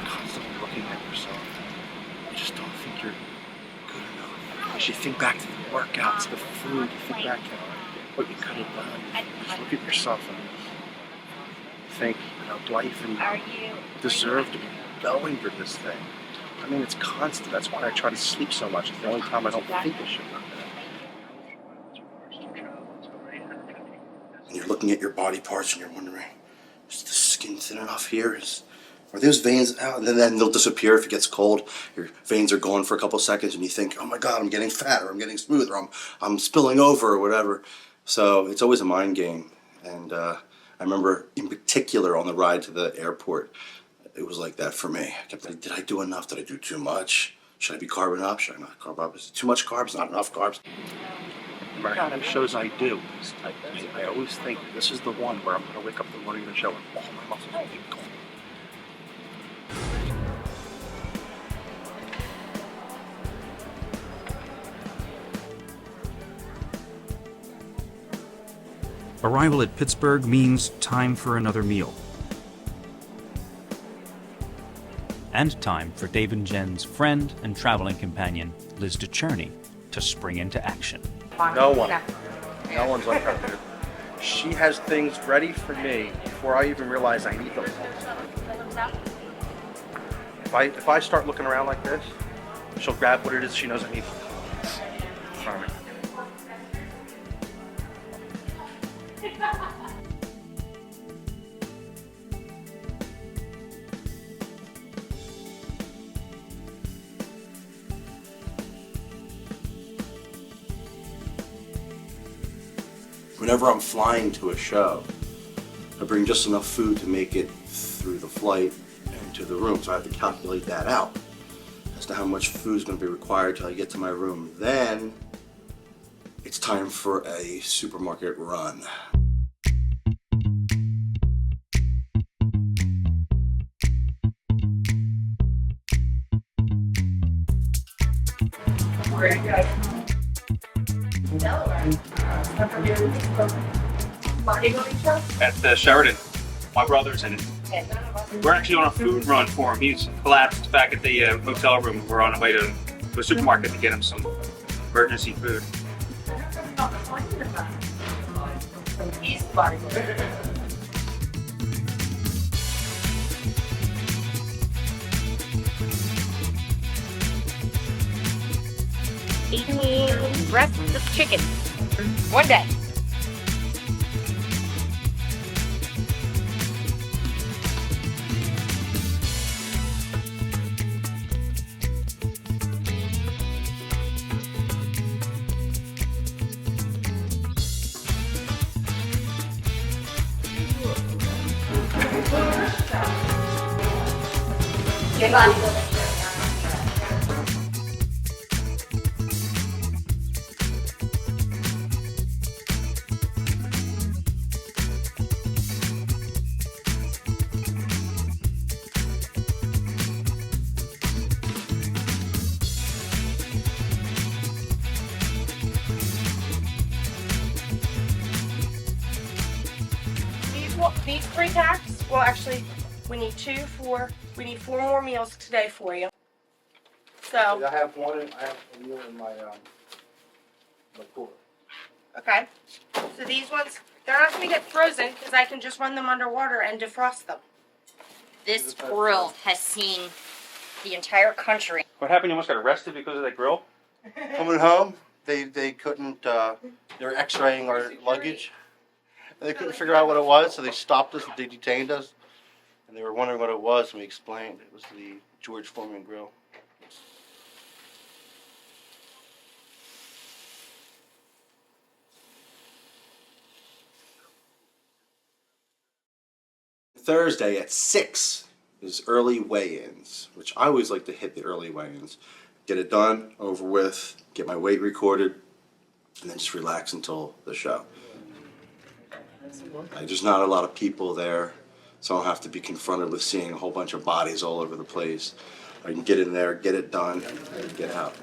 Constantly looking at yourself. You just don't think you're good enough. As you think back to the workouts, the food, you think back to what you could have done. You just look at yourself and think, do I even deserve to be going for this thing? I mean, it's constant. That's why I try to sleep so much. It's the only time I don't think I should. And you're looking at your body parts and you're wondering, is the skin thin enough here? Are those veins out? And then they'll disappear if it gets cold. Your veins are gone for a couple seconds and you think, oh my God, I'm getting fat, or I'm getting smooth, or I'm spilling over, or whatever. So it's always a mind game. And I remember in particular on the ride to the airport, it was like that for me. I kept thinking, did I do enough? Did I do too much? Should I be carbing up? Should I not carb up? Is it too much carbs? Not enough carbs? No matter how many shows I do, I always think this is the one where I'm going to wake up the morning of the show and all my muscles will be gone.
Arrival at Pittsburgh means time for another meal. And time for Dave and Jen's friend and traveling companion, Liz DeCherney, to spring into action.
No one. No one's like her, dude. She has things ready for me before I even realize I need them. If I start looking around like this, she'll grab what it is she knows I need. Charming.
Whenever I'm flying to a show, I bring just enough food to make it through the flight and to the room. So I have to calculate that out as to how much food is going to be required till I get to my room. Then it's time for a supermarket run.
Where are you guys? Delaware. Bodybuilding show?
At the Sheridan. My brother's in it. We're actually on a food run for him. He's collapsed back at the hotel room. We're on our way to a supermarket to get him some emergency food.
He's bodybuilder.
Eating breast of chicken. One day.
These 3 packs, well actually, we need 4 more meals today for you. So.
I have a meal in my cooler.
Okay. So these ones, they're not going to get frozen because I can just run them underwater and defrost them.
This grill has seen the entire country.
What happened? You almost got arrested because of that grill?
Coming home, they couldn't, they were x-raying our luggage. And they couldn't figure out what it was, so they stopped us, they detained us. And they were wondering what it was, and we explained it was the George Foreman grill. Thursday at 6 is early weigh-ins, which I always like to hit the early weigh-ins. Get it done, over with, get my weight recorded, and then just relax until the show. There's not a lot of people there, so I don't have to be confronted with seeing a whole bunch of bodies all over the place. I can get in there, get it done, and get out.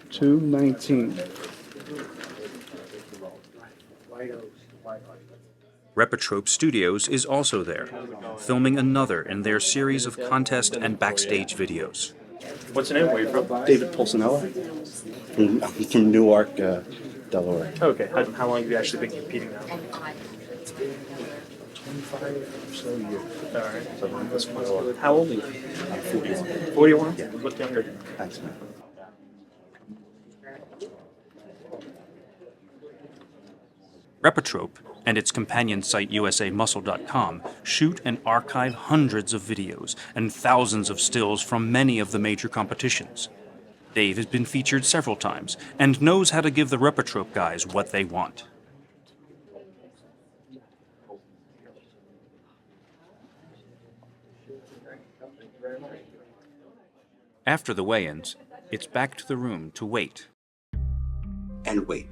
219.
Repatrope Studios is also there, filming another in their series of contest and backstage videos.
What's your name? Where are you from?
David Pulcinella. I'm from Newark, Delaware.
Okay. How long have you actually been competing now?
25 or so years.
All right. So that's quite a lot. How old are you?
I'm 41.
41?
Yeah.
You look younger.
Thanks, man.
Repatrope and its companion site usamuscle.com shoot and archive hundreds of videos and thousands of stills from many of the major competitions. Dave has been featured several times and knows how to give the Repatrope guys what they want. After the weigh-ins, it's back to the room to wait.
And wait.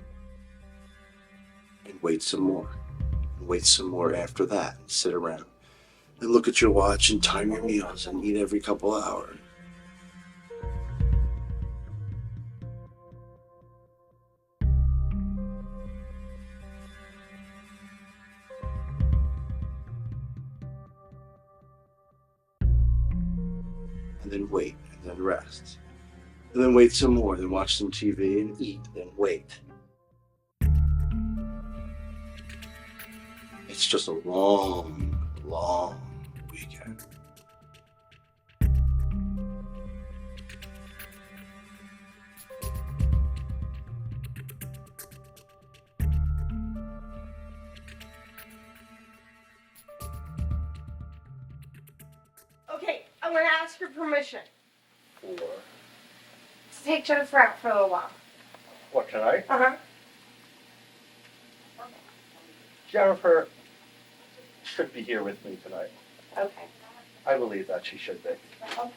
And wait some more. And wait some more after that. And sit around. And look at your watch and time your meals and eat every couple of hours. And then wait, and then rest. And then wait some more, then watch some TV and eat and wait. It's just a long, long weekend.
Okay, I'm gonna ask your permission to take Jennifer out for a little while.
What, tonight?
Uh-huh.
Jennifer should be here with me tonight.
Okay.
I believe that she should be.
Okay.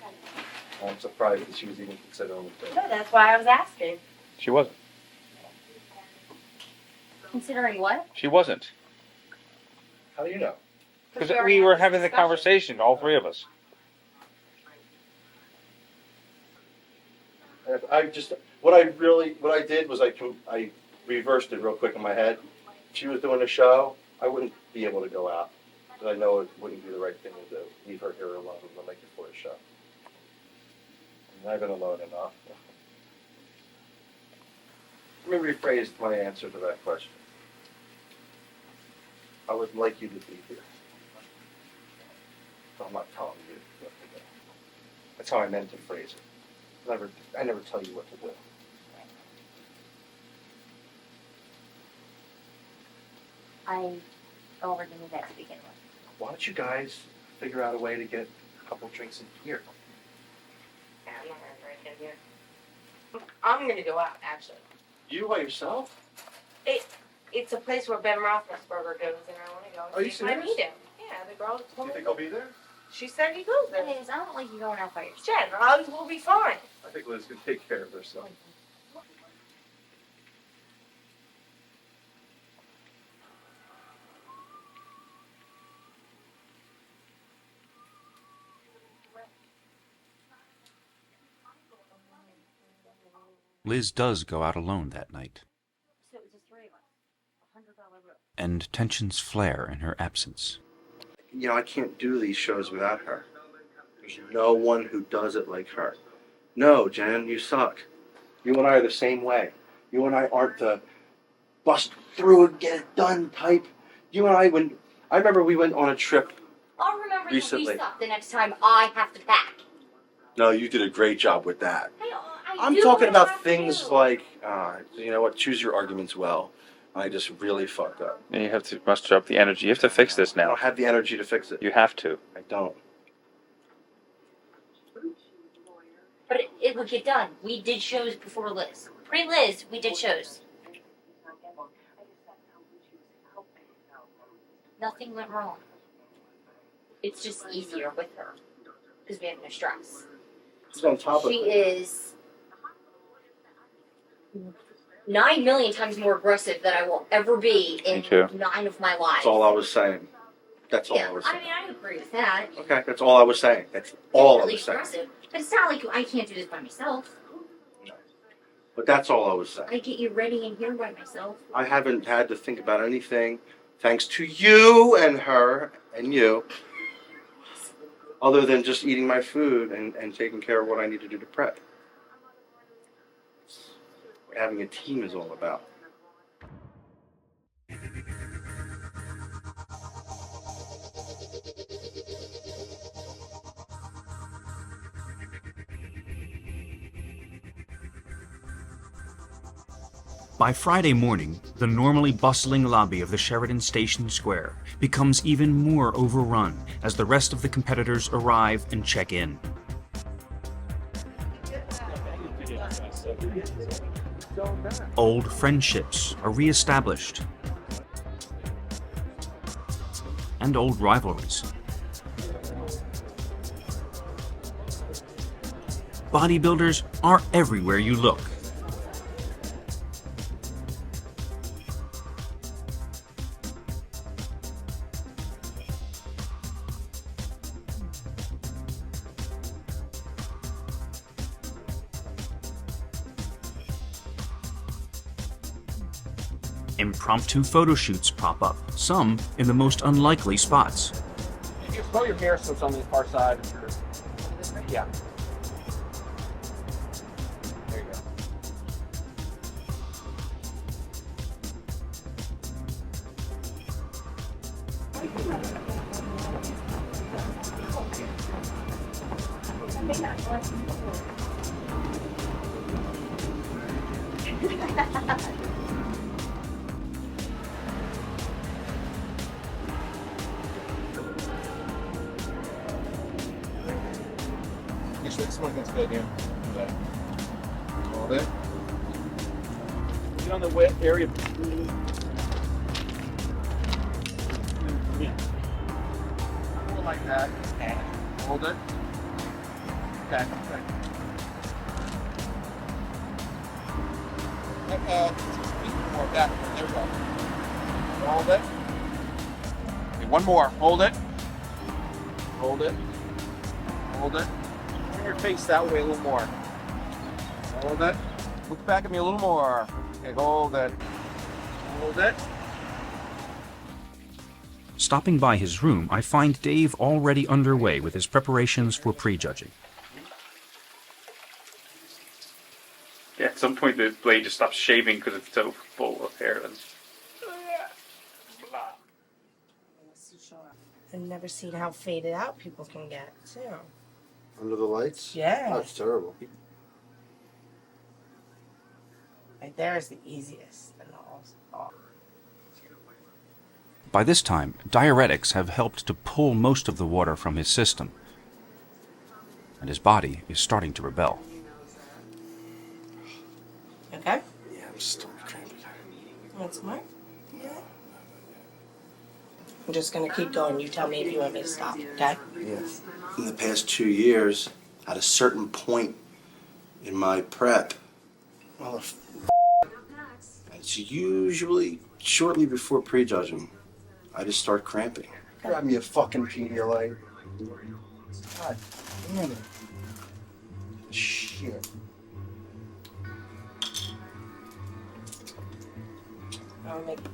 I'm surprised that she was even considering it.
No, that's why I was asking.
She wasn't.
Considering what?
She wasn't.
How do you know?
Because we were having the conversation, all three of us.
What I did was I reversed it real quick in my head. If she was doing a show, I wouldn't be able to go out. Because I know it wouldn't be the right thing to do. Leave her here alone and make it for a show. And I've been alone enough. Let me rephrase my answer to that question. I would like you to be here. So I'm not telling you what to do. That's how I meant to phrase it. I never tell you what to do.
I already knew that to begin with.
Why don't you guys figure out a way to get a couple drinks in here?
Yeah, I'm not gonna drink in here. I'm gonna go out, actually.
You by yourself?
It's a place where Ben Roethlisberger goes, and I want to go.
Are you
see if I
serious?
meet him. Yeah, the girl told me.
You think I'll be there?
She said he goes there.
Liz, I don't like you going out by yourself.
Jen, we'll be fine.
I think Liz can take care of herself.
Liz does go out alone that night,
So it was just three of us. $100 room.
and tensions flare in her absence.
You know, I can't do these shows without her. There's no one who does it like her. No, Jen, you suck. You and I are the same way. You and I aren't the bust through and get it done type. You and I remember we went on a trip.
I'll remember
Recently.
that we suck the next time I have to pack.
No, you did a great job with that.
I
I'm
do
talking
what I
about
have to
things
do.
like, you know what, choose your arguments well. I just really fucked up.
And you have to muster up the energy. You have to fix this
I
now.
don't have the energy to fix it.
You have to.
I don't.
But it would get done. We did shows before Liz. Pre-Liz, we did shows. Nothing went wrong. It's just easier with her. Because we have no stress.
She's on top of
She
it.
is 9 million times more aggressive than I will ever be in
Me too.
9 of my lives.
That's all I was saying. That's all
Yeah,
I was
I
saying.
mean, I agree with that.
Okay, that's all I was saying. That's all I
Really
was saying.
aggressive. But it's not like I can't do this by myself.
But that's all I was saying.
I get you ready in here by myself.
I haven't had to think about anything, thanks to you and her and you, other than just eating my food and taking care of what I need to do to prep. It's what having a team is all about.
By Friday morning, the normally bustling lobby of the Sheridan Station Square becomes even more overrun as the rest of the competitors arrive and check in. Old friendships are reestablished, and old rivalries. Bodybuilders are everywhere you look. Impromptu photo shoots pop up, some in the most unlikely spots.
You throw your mirror so it's on the far side of your. Yeah.
Actually, this one gets good, yeah. Okay. Hold it. Get on the wet area. Yeah. Hold like that. Hold it. Okay. Okay. More back. There we go. Hold it. Okay, one more. Hold it. Hold it. Hold it. Turn your face that way a little more. Hold it. Look back at me a little more. Okay, hold it. Hold it.
Stopping by his room, I find Dave already underway with his preparations for prejudging.
Yeah, at some point the blade just stops shaving because it's so full of hair.
I've never seen how faded out people can get, too.
Under the lights?
Yeah.
That's terrible.
Right there is the easiest. And all.
By this time, diuretics have helped to pull most of the water from his system, and his body is starting to rebel.
Okay?
Yeah, I'm still cramping.
Want some more? Yeah. I'm just gonna keep going. You tell me if you want me to stop, okay?
Yeah. In the past 2 years, at a certain point in my prep, well, it's usually shortly before prejudging, I just start cramping.
Grab me a fucking Pedialyte. God damn it. Shit.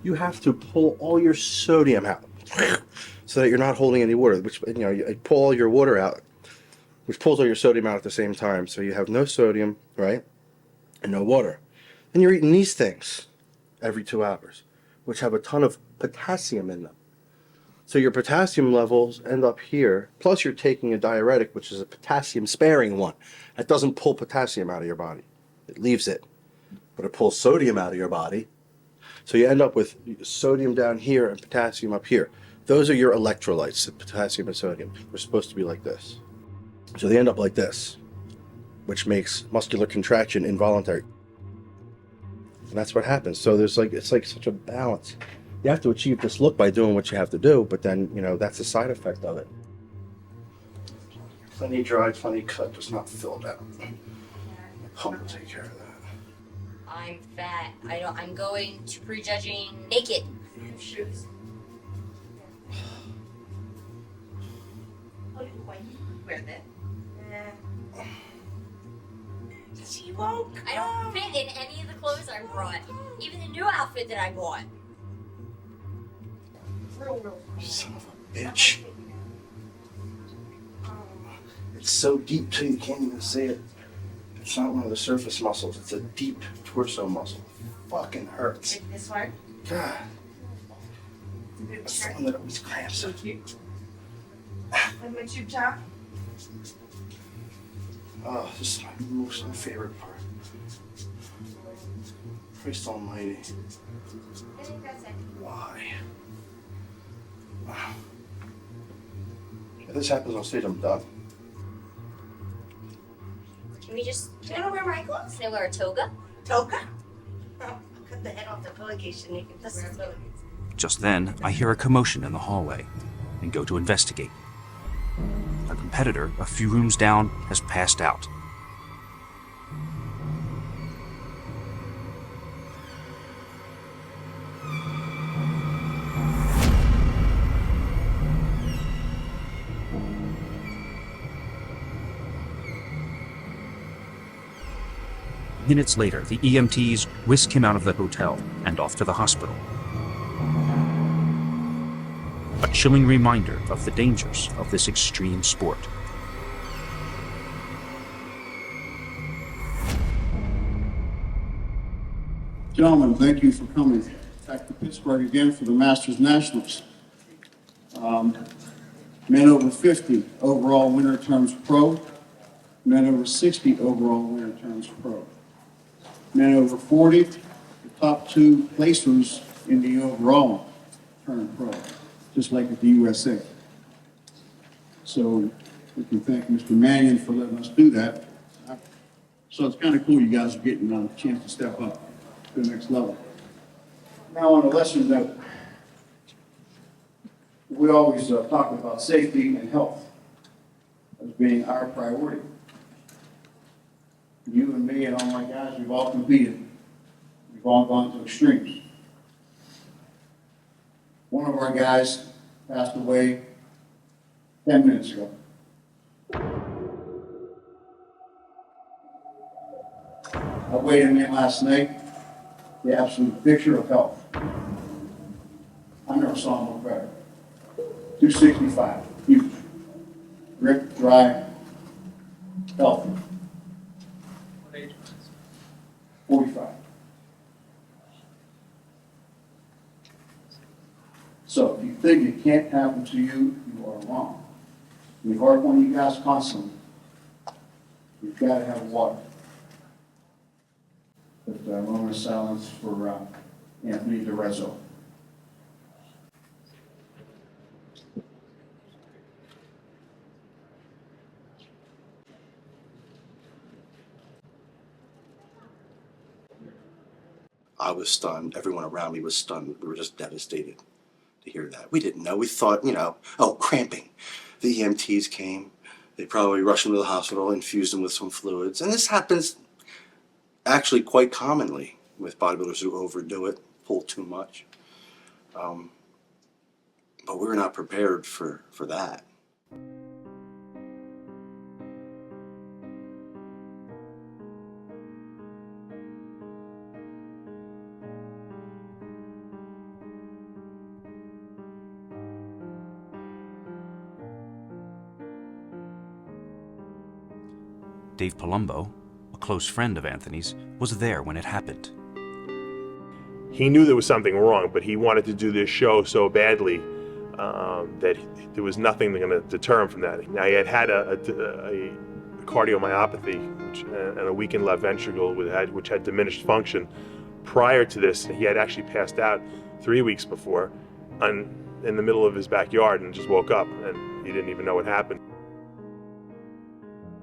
You have to pull all your sodium out so that you're not holding any water, which, you know, you pull all your water out, which pulls all your sodium out at the same time. So you have no sodium, right? And no water. Then you're eating these things every 2 hours, which have a ton of potassium in them. So your potassium levels end up here, plus you're taking a diuretic, which is a potassium sparing one. That doesn't pull potassium out of your body. It leaves it. But it pulls sodium out of your body. So you end up with sodium down here and potassium up here. Those are your electrolytes, potassium and sodium. They're supposed to be like this. So they end up like this, which makes muscular contraction involuntary. And that's what happens. So there's like, it's like such a balance. You have to achieve this look by doing what you have to do, but then, you know, that's the side effect of it. Plenty dry, plenty cut, just not filled out. Pump will take care of that.
I'm fat. I'm going to prejudging naked. Shoes. Wear that.
She won't come.
I don't fit in any of the clothes I brought. Even the new outfit that I bought.
Son of a bitch. It's so deep too, you can't even see it. It's not one of the surface muscles, it's a deep torso muscle. Fucking hurts.
This one?
God. That's the one that always cramps.
So cute. And my tube top?
Oh, this is my favorite part. Christ almighty. Why? Wow. If this happens on stage, I'm done.
Can we just, do you want to wear my clothes? Can I wear a toga?
Toga? Oh, cut the head off the pillowcase and you can just wear a toga.
Just then, I hear a commotion in the hallway and go to investigate. A competitor, a few rooms down, has passed out. Minutes later, the EMTs whisk him out of the hotel and off to the hospital. A chilling reminder of the dangers of this extreme sport.
Gentlemen, thank you for coming back to Pittsburgh again for the Masters Nationals. Men over 50, overall winner turns pro. Men over 60 overall winner turns pro. Men over 40, the top 2 placers in the overall turn pro, just like at the USA. So we can thank Mr. Mannion for letting us do that. So it's kind of cool you guys are getting a chance to step up to the next level. Now on a lesser note, we always talk about safety and health as being our priority. You and me and all my guys, we've all competed. We've all gone to extremes. One of our guys passed away 10 minutes ago. I weighed him in last night, the absolute picture of health. I never saw him look better. 265, huge. Ripped, dry, healthy. 45. So if you think it can't happen to you, you are wrong. We harp on you guys constantly. You've got to have water. But a moment of silence for Anthony DeRezzo.
I was stunned. Everyone around me was stunned. We were just devastated to hear that. We didn't know. We thought, cramping. The EMTs came. They probably rushed him to the hospital, infused him with some fluids. And this happens actually quite commonly with bodybuilders who overdo it, pull too much. But we're not prepared for that.
Dave Palumbo, a close friend of Anthony's, was there when it happened.
He knew there was something wrong, but he wanted to do this show so badly that there was nothing going to deter him from that. Now, he had a cardiomyopathy and a weakened left ventricle which had diminished function. Prior to this, he had actually passed out 3 weeks before in the middle of his backyard and just woke up, and he didn't even know what happened.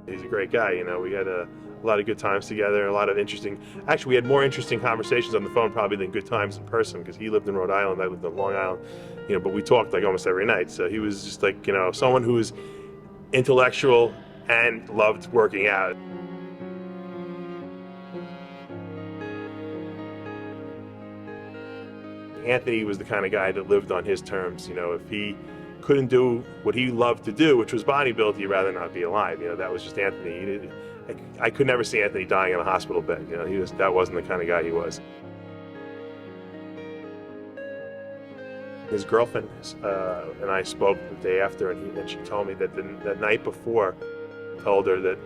He's a great guy, we had a lot of good times together, a lot of actually we had more interesting conversations on the phone probably than good times in person, because he lived in Rhode Island, I lived in Long Island, but we talked like almost every night. So he was just like, someone who was intellectual and loved working out. Anthony was the kind of guy that lived on his terms. If he couldn't do what he loved to do, which was bodybuild, he'd rather not be alive. That was just Anthony. I could never see Anthony dying in a hospital bed. That wasn't the kind of guy he was. His girlfriend and I spoke the day after, and she told me that the night before, told her that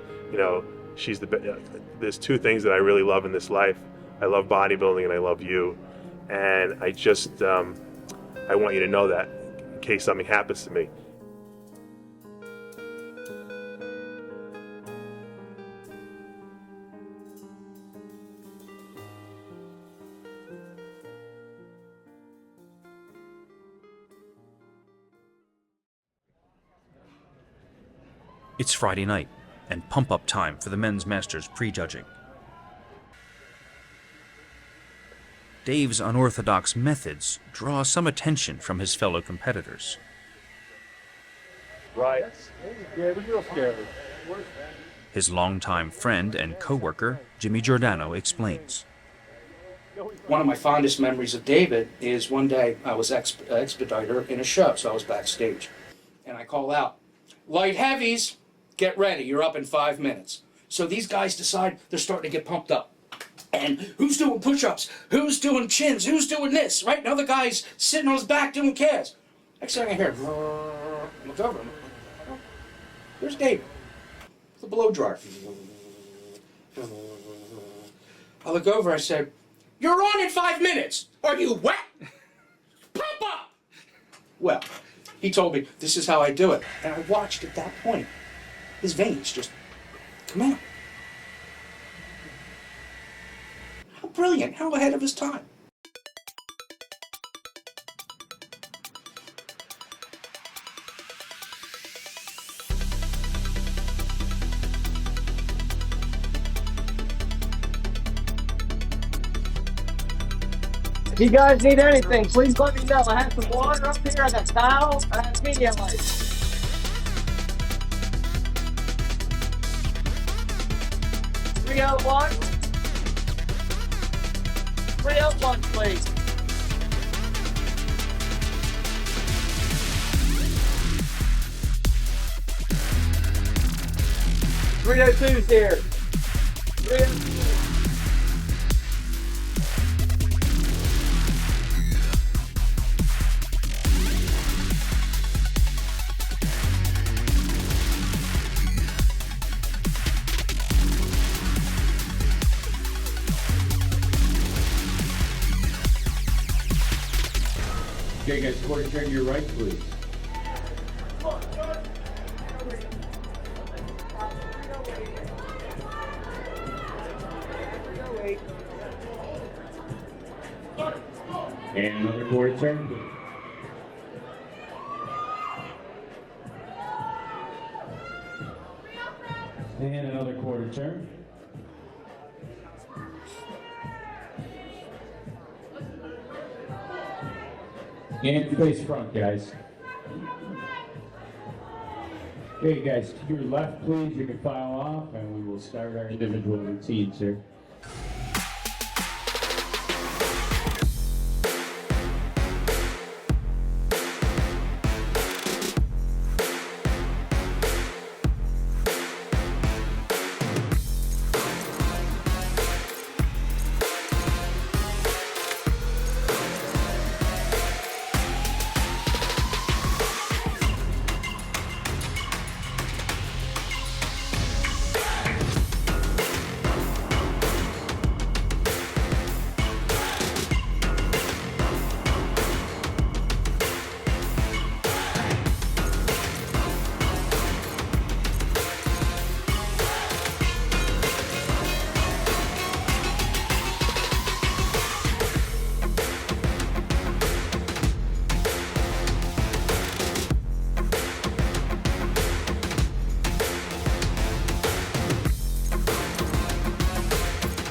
she's there's 2 things that I really love in this life. I love bodybuilding and I love you, and I just I want you to know that in case something happens to me.
It's Friday night, and pump-up time for the men's masters prejudging. Dave's unorthodox methods draw some attention from his fellow competitors.
Right. Yeah, it was real scary.
His longtime friend and co-worker, Jimmy Giordano, explains.
One of my fondest memories of David is one day I was expediter in a show, so I was backstage. And I call out, "Light heavies, get ready, you're up in 5 minutes." So these guys decide they're starting to get pumped up. And who's doing push-ups? Who's doing chins? Who's doing this? Right now the guy's sitting on his back doing calves. Next thing I hear, look over him. There's David, the blow dryer. I look over, I said, "You're on in 5 minutes. Are you wet? Pump up!" Well, he told me, this is how I do it. And I watched at that point, his veins just
man. How brilliant, how ahead of his time.
If you guys need anything, please let me know. I have some water up here, I got towels, I have media lights. 301. 301, please. 302's here. 302.
Okay, guys, quarter turn to your right, please. And another quarter turn. And another quarter turn. And face front, guys. Okay, guys, to your left, please. You can file off, and we will start our individual routines here.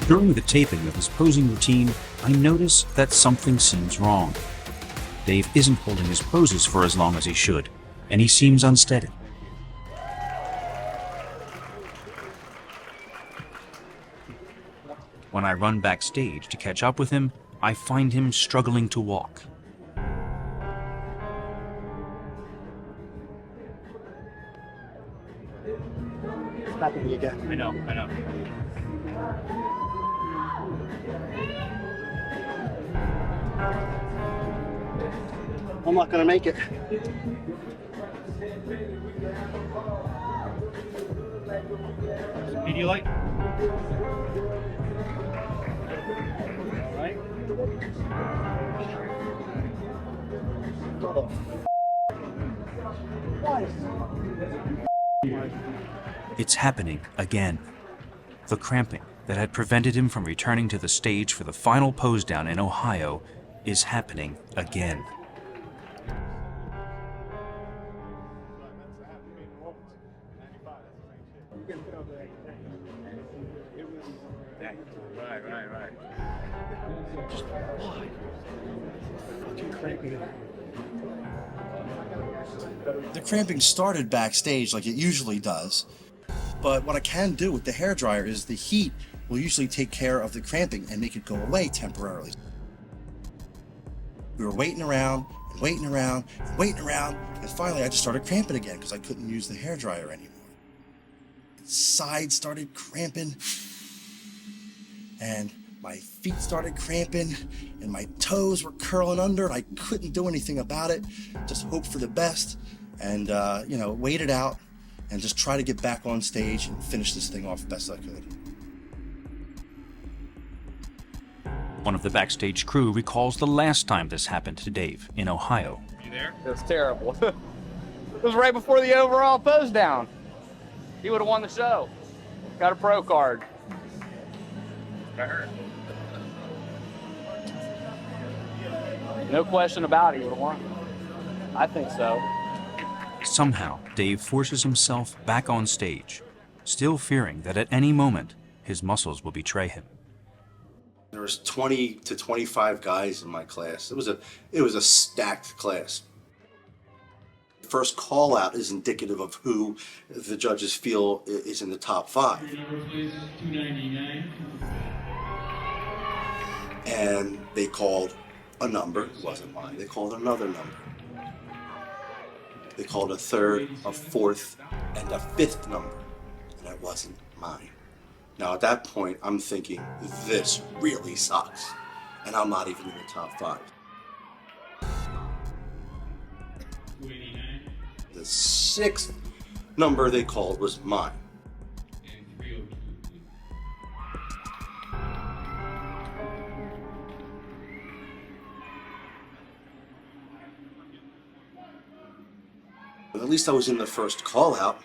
During the taping of his posing routine, I notice that something seems wrong. Dave isn't holding his poses for as long as he should, and he seems unsteady. When I run backstage to catch up with him, I find him struggling to walk.
Snapping me again.
I know.
I'm not gonna make it.
Speed you like? It's happening again. The cramping that had prevented him from returning to the stage for the final pose down in Ohio is happening again.
Right.
Just why? Fucking cramping.
The cramping started backstage like it usually does, but what I can do with the hairdryer is the heat will usually take care of the cramping and make it go away temporarily. We were waiting around, and finally I just started cramping again because I couldn't use the hairdryer anymore. Sides started cramping, and my feet started cramping, and my toes were curling under, and I couldn't do anything about it. Just hope for the best, and wait it out, and just try to get back on stage and finish this thing off best I could.
One of the backstage crew recalls the last time this happened to Dave in Ohio.
You there? It was terrible. It was right before the overall pose down. He would have won the show. Got a pro card. No question about it, you would want. I think so.
Somehow, Dave forces himself back on stage, still fearing that at any moment, his muscles will betray him.
There was 20 to 25 guys in my class. It was a stacked class. First call out is indicative of who the judges feel is in the top 5. And they called a number, it wasn't mine. They called another number. They called a third, a fourth, and a fifth number, and it wasn't mine. Now at that point, I'm thinking, this really sucks, and I'm not even in the top 5. The 6th number they called was mine. At least I was in the first call out.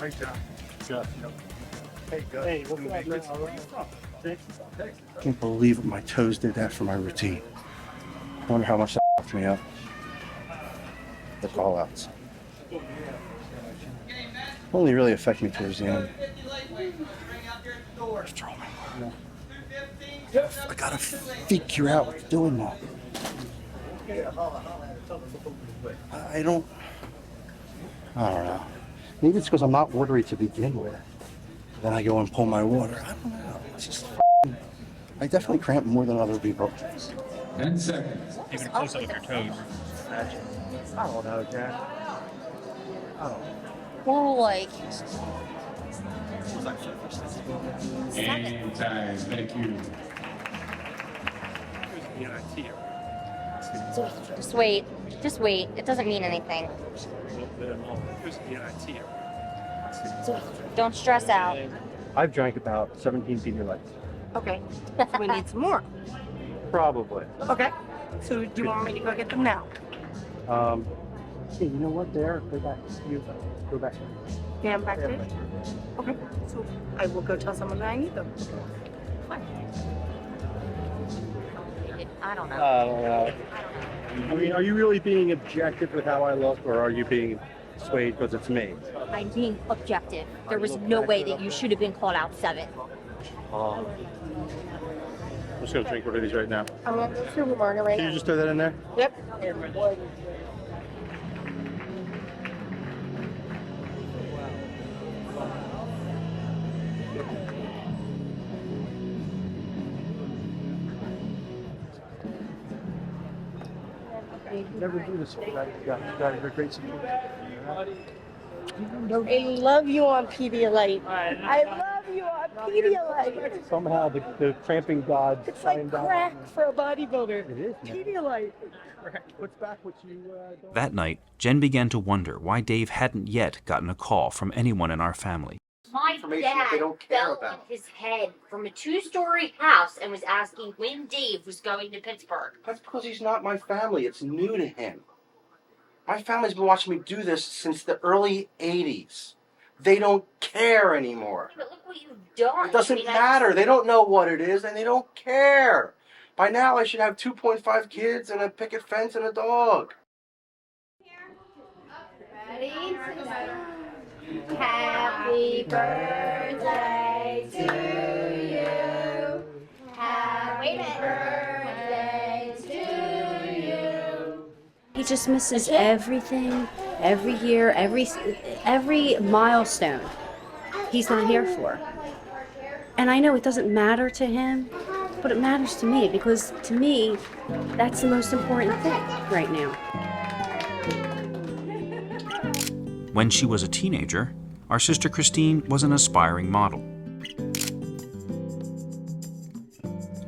I can't believe what my toes did that for my routine. I wonder how much that fucked me up. The call outs. Only really affect me towards the end. I gotta figure out what's doing that. I don't know. Maybe it's because I'm not watery to begin with. Then I go and pull my water. I don't know. It's just I definitely cramp more than other people.
10 seconds.
Even close up with your toes.
I don't know, Dad. I don't know.
Well, like...
And time. Thank you.
Just wait. Just wait. It doesn't mean anything. Don't stress out.
I've drank about 17 Pedialytes.
Okay. So we need some more.
Probably.
Okay. So do you want me to go get them now?
Hey, you know what? Go back. Go back.
Yeah, I'm back there. Okay. So I will go tell someone that I need them. Fine.
I don't know.
I don't know. I mean, are you really being objective with how I look, or are you being swayed because it's me?
I'm being objective. There was no way that you should have been called out 7.
I'm just gonna drink one of these right now.
I want to super margarita right
Can
now.
you just throw that in there?
Yep.
Never do this. You're a great support.
I love you on Pedialyte. I love you on Pedialyte.
Somehow the cramping god.
It's like crack for a bodybuilder.
It is.
Pedialyte.
Puts back what you don't.
That night, Jen began to wonder why Dave hadn't yet gotten a call from anyone in our family.
My dad fell on his head from a 2-story house and was asking when Dave was going to Pittsburgh.
That's because he's not my family. It's new to him. My family's been watching me do this since the early 80s. They don't care anymore.
But look what you've done.
It doesn't matter. They don't know what it is, and they don't care. By now, I should have 2.5 kids and a picket fence and a dog.
Ready? Happy birthday to you. Happy birthday to you.
He just misses everything Every year, every milestone, he's not here for. And I know it doesn't matter to him, but it matters to me because to me, that's the most important thing right now.
When she was a teenager, our sister Christine was an aspiring model.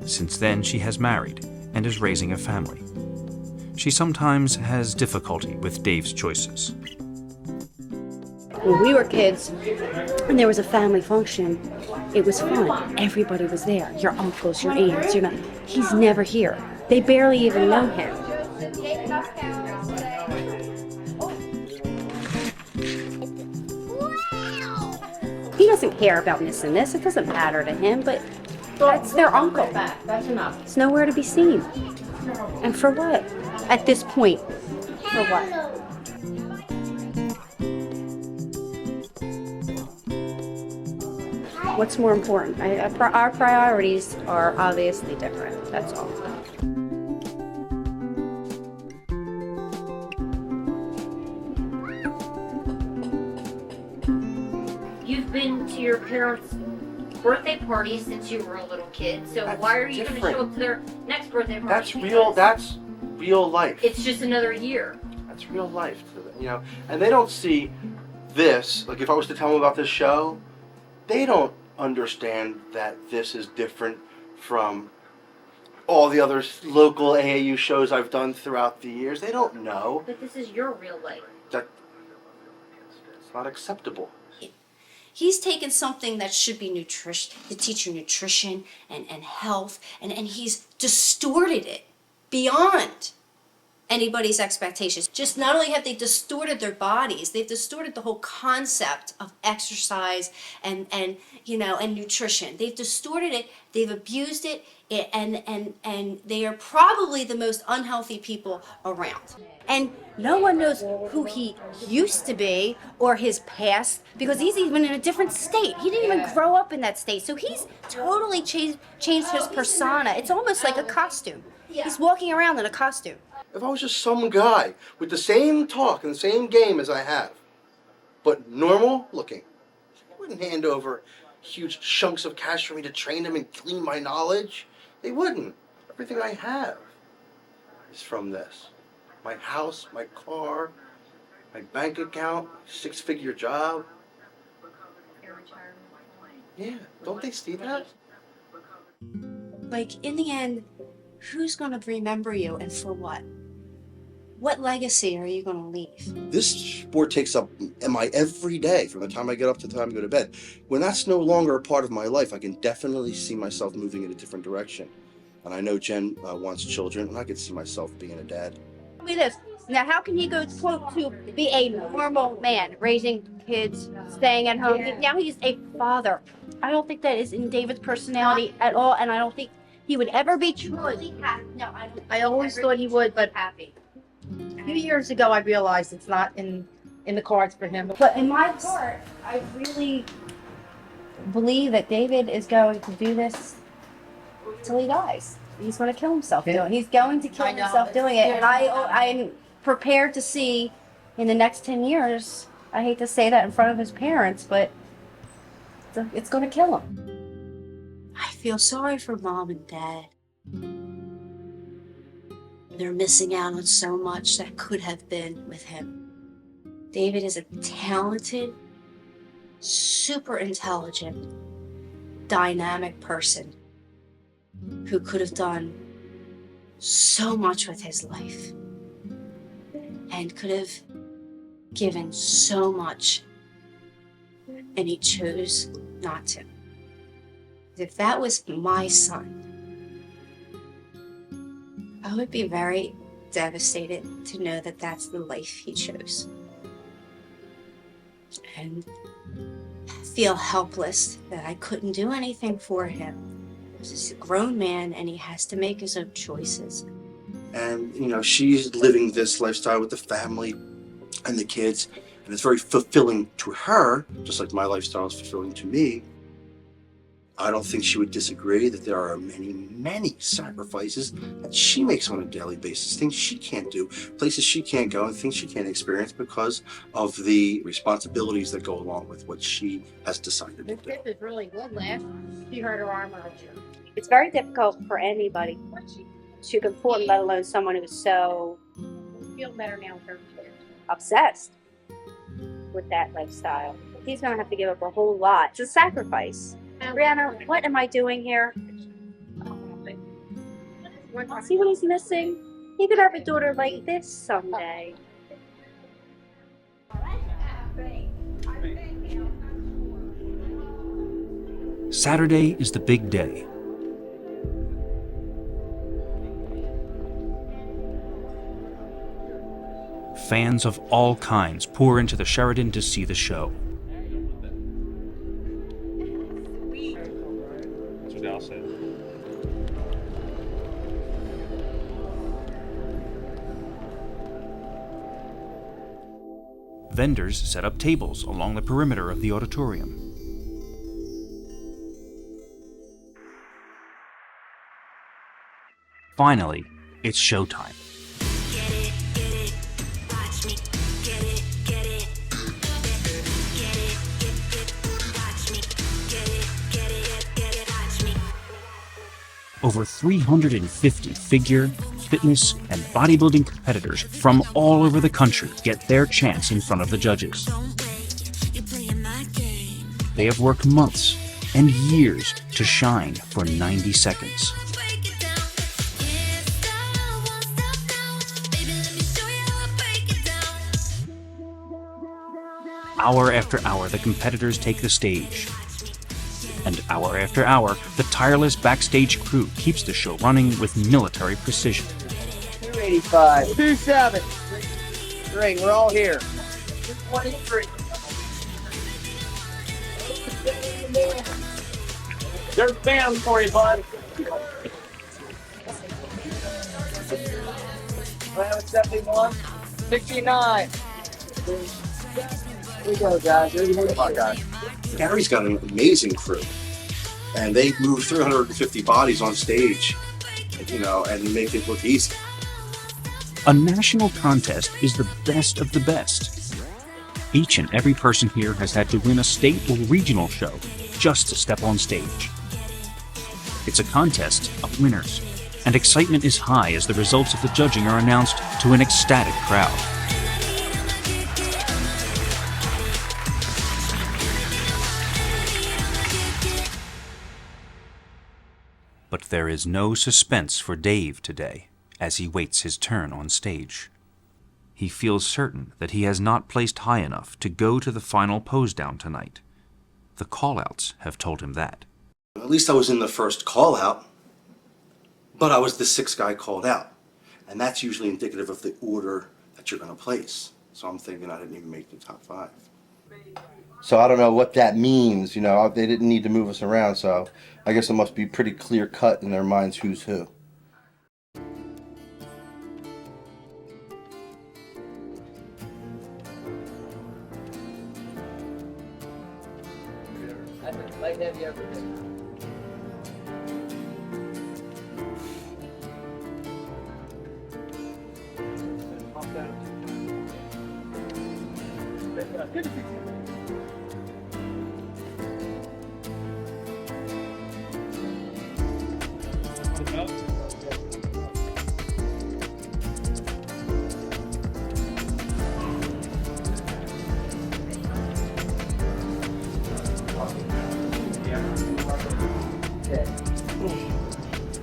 Since then, she has married and is raising a family. She sometimes has difficulty with Dave's choices.
When we were kids and there was a family function, it was fun. Everybody was there. Your uncles, your aunts, he's never here. They barely even know him. He doesn't care about missing this. It doesn't matter to him, but that's their uncle. That's enough. It's nowhere to be seen. And for what? At this point, for what? What's more important? Our priorities are obviously different. That's all.
You've been to your parents' birthday party since you were a little kid, so why are you going to show up to their next birthday party?
That's real life.
It's just another year.
That's real life to them, And they don't see this, like if I was to tell them about this show, they don't understand that this is different from all the other local AAU shows I've done throughout the years. They don't know.
But this is your real life.
That it's not acceptable.
He's taken something that should be to teach you nutrition and health, and he's distorted it beyond anybody's expectations. Just not only have they distorted their bodies, they've distorted the whole concept of exercise and nutrition. They've distorted it, they've abused it, and they are probably the most unhealthy people around. And no one knows who he used to be or his past because he's even in a different state. He didn't even grow up in that state. So he's totally changed his persona. It's almost like a costume. He's walking around in a costume.
If I was just some guy with the same talk and the same game as I have, but normal looking, I wouldn't hand over huge chunks of cash for me to train them and clean my knowledge. They wouldn't. Everything I have is from this. My house, my car, my bank account, 6-figure job. Yeah, don't they see that?
Like, in the end, who's going to remember you and for what? What legacy are you going to leave?
This sport takes up my every day from the time I get up to the time I go to bed. When that's no longer a part of my life, I can definitely see myself moving in a different direction. And I know Jen wants children, and I can see myself being a dad.
Look at this. Now, how can he go to be a normal man, raising kids, staying at home? Yeah. Now he's a father. I don't think that is in David's personality at all, and I don't think he would ever be truly happy. No,
I always thought he would, but
happy.
A few years ago, I realized it's not in the cards for him.
But in my heart, I really believe that David is going to do this till he dies. He's going to kill himself doing it. He's going to kill himself doing it. And I'm prepared to see in the next 10 years, I hate to say that in front of his parents, but it's going to kill him.
I feel sorry for Mom and Dad. They're missing out on so much that could have been with him. David is a talented, super intelligent, dynamic person who could have done so much with his life and could have given so much, and he chose not to. If that was my son, I would be very devastated to know that that's the life he chose. And feel helpless that I couldn't do anything for him. He's a grown man and he has to make his own choices.
And, she's living this lifestyle with the family and the kids, and it's very fulfilling to her, just like my lifestyle is fulfilling to me. I don't think she would disagree that there are many, many sacrifices that she makes on a daily basis, things she can't do, places she can't go, and things she can't experience because of the responsibilities that go along with what she has decided to do.
This is really good, Liz. She hurt her arm earlier.
It's very difficult for anybody to conform, let alone someone who's so
Feel better now, her.
obsessed with that lifestyle. He's going to have to give up a whole lot. It's a sacrifice. Brianna, what am I doing here? See what he's missing? He could have a daughter like this someday.
Saturday is the big day. Fans of all kinds pour into the Sheraton to see the show.
That's what Al said.
Vendors set up tables along the perimeter of the auditorium. Finally, it's showtime. Over 350 figure, fitness, and bodybuilding competitors from all over the country get their chance in front of the judges. They have worked months and years to shine for 90 seconds. Hour after hour, the competitors take the stage. And hour after hour, the tireless backstage crew keeps the show running with military precision.
285, 27. Ring, we're all here. 223. There's fans for you, bud. 71, 69. Here we go, guys. Come on, guys.
Gary's got an amazing crew, and they move 350 bodies on stage, you know, and make it look easy.
A national contest is the best of the best. Each and every person here has had to win a state or regional show just to step on stage. It's a contest of winners, and excitement is high as the results of the judging are announced to an ecstatic crowd. But there is no suspense for Dave today as he waits his turn on stage. He feels certain that he has not placed high enough to go to the final pose down tonight. The call-outs have told him that.
At least I was in the first call-out, but I was the sixth guy called out. And that's usually indicative of the order that you're going to place. So I'm thinking I didn't even make the top 5.
So I don't know what that means. You know, they didn't need to move us around, so I guess it must be pretty clear cut in their minds who's who.
Light heavy everything.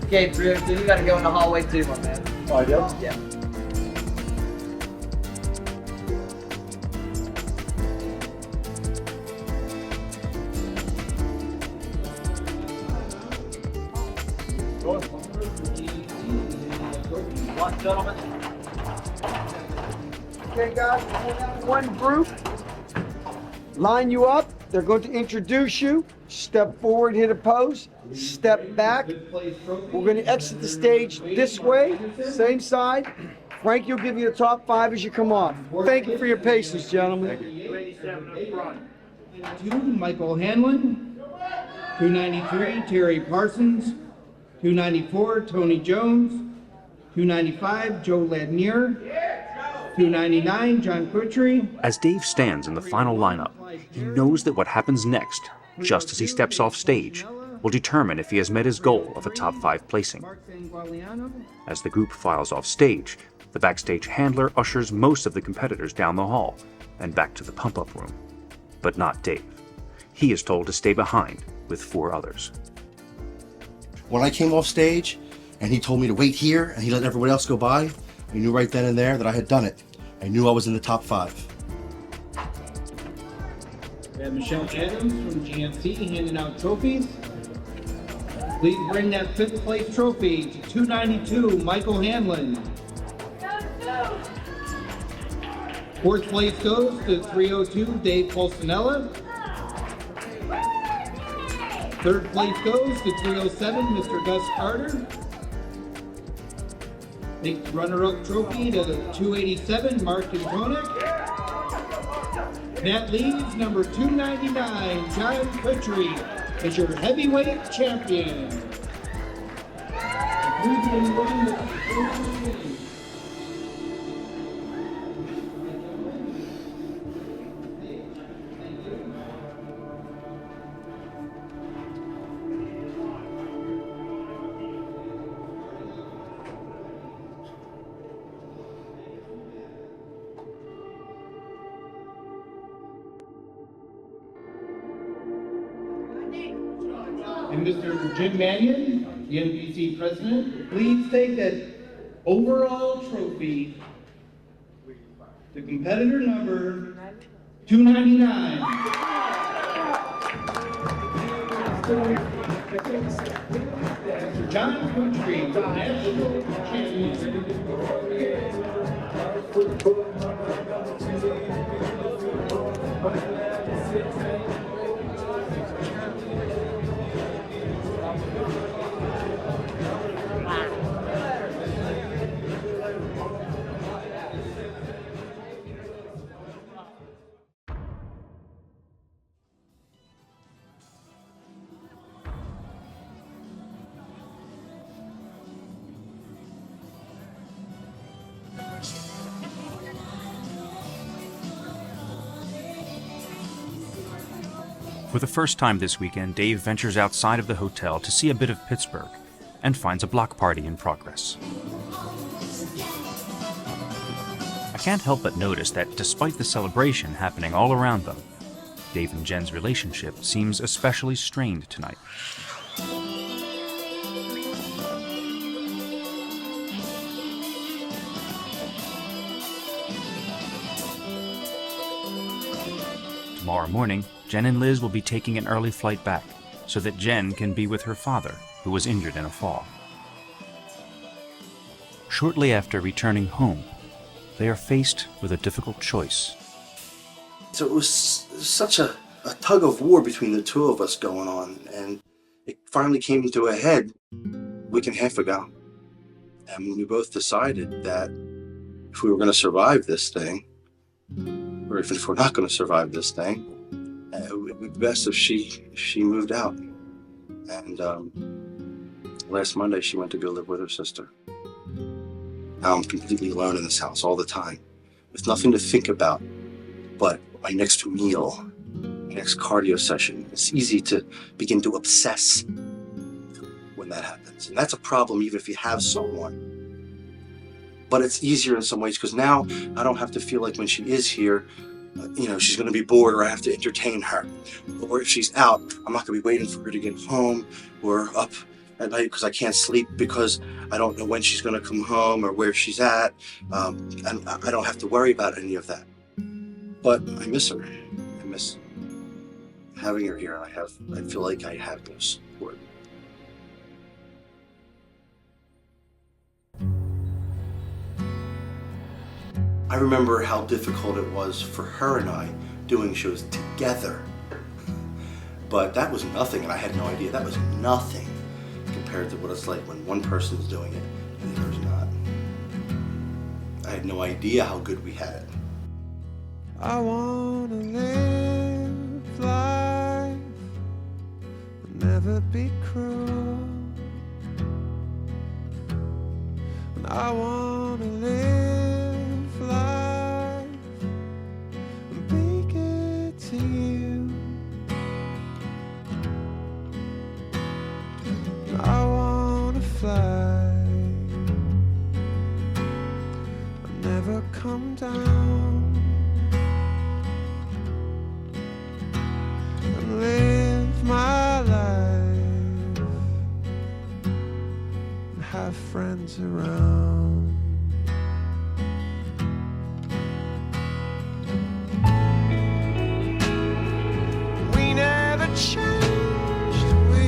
Okay, Drew, so you gotta go in the hallway too, my man.
Oh, I do?
Yeah. One, gentlemen.
Okay, guys, one group. Line you up. They're going to introduce you. Step forward, hit a pose. Step back. We're going to exit the stage this way, same side. Frank, you'll give you the top 5 as you come off. Thank you for your patience, gentlemen.
292, Michael Hanlon. 293, Terry Parsons. 294, Tony Jones. 295, Joe Ladnier. 299, John Kutry.
As Dave stands in the final lineup, he knows that what happens next, just as he steps off stage, will determine if he has met his goal of a top 5 placing. As the group files off stage, the backstage handler ushers most of the competitors down the hall and back to the pump-up room. But not Dave. He is told to stay behind with 4 others.
When I came off stage and he told me to wait here and he let everybody else go by, I knew right then and there that I had done it. I knew I was in the top 5.
We have Michelle Adams from GNC handing out trophies. Please bring that 5th place trophy to 292, Michael Hanlon. 4th place goes to 302, Dave Pulcinella. 3rd place goes to 307, Mr. Gus Carter. The runner-up trophy to 287, Mark Antonik. That leaves number 299, John Kutry, as your heavyweight champion. And Mr. Jim Mannion, the NBC president, please take that overall trophy to competitor number 299. Mr. John Kutry, national champion.
For the first time this weekend, Dave ventures outside of the hotel to see a bit of Pittsburgh and finds a block party in progress. I can't help but notice that despite the celebration happening all around them, Dave and Jen's relationship seems especially strained tonight. Tomorrow morning, Jenn and Liz will be taking an early flight back so that Jenn can be with her father, who was injured in a fall. Shortly after returning home, they are faced with a difficult choice.
So it was such a tug of war between the two of us going on, and it finally came to a head a week and a half ago. And we both decided that if we were going to survive this thing, or even if we're not going to survive this thing, it would be best if she moved out. And last Monday she went to go live with her sister. Now I'm completely alone in this house all the time, with nothing to think about but my next meal, my next cardio session. It's easy to begin to obsess when that happens. And that's a problem even if you have someone. But it's easier in some ways because now I don't have to feel like when she is here, she's going to be bored or I have to entertain her. Or if she's out, I'm not going to be waiting for her to get home or up at night because I can't sleep because I don't know when she's going to come home or where she's at. And I don't have to worry about any of that. But I miss her. I miss having her here. I feel like I have no support. I remember how difficult it was for her and I doing shows together. But that was nothing, and I had no idea. That was nothing compared to what it's like when one person's doing it and the other's not. I had no idea how good we had it.
I wanna live
never be cruel. And I wanna live life and be good to you. And I wanna fly and never come down. And live my life and have friends around. We never changed, we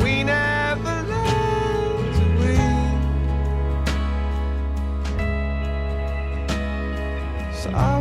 we never left, so I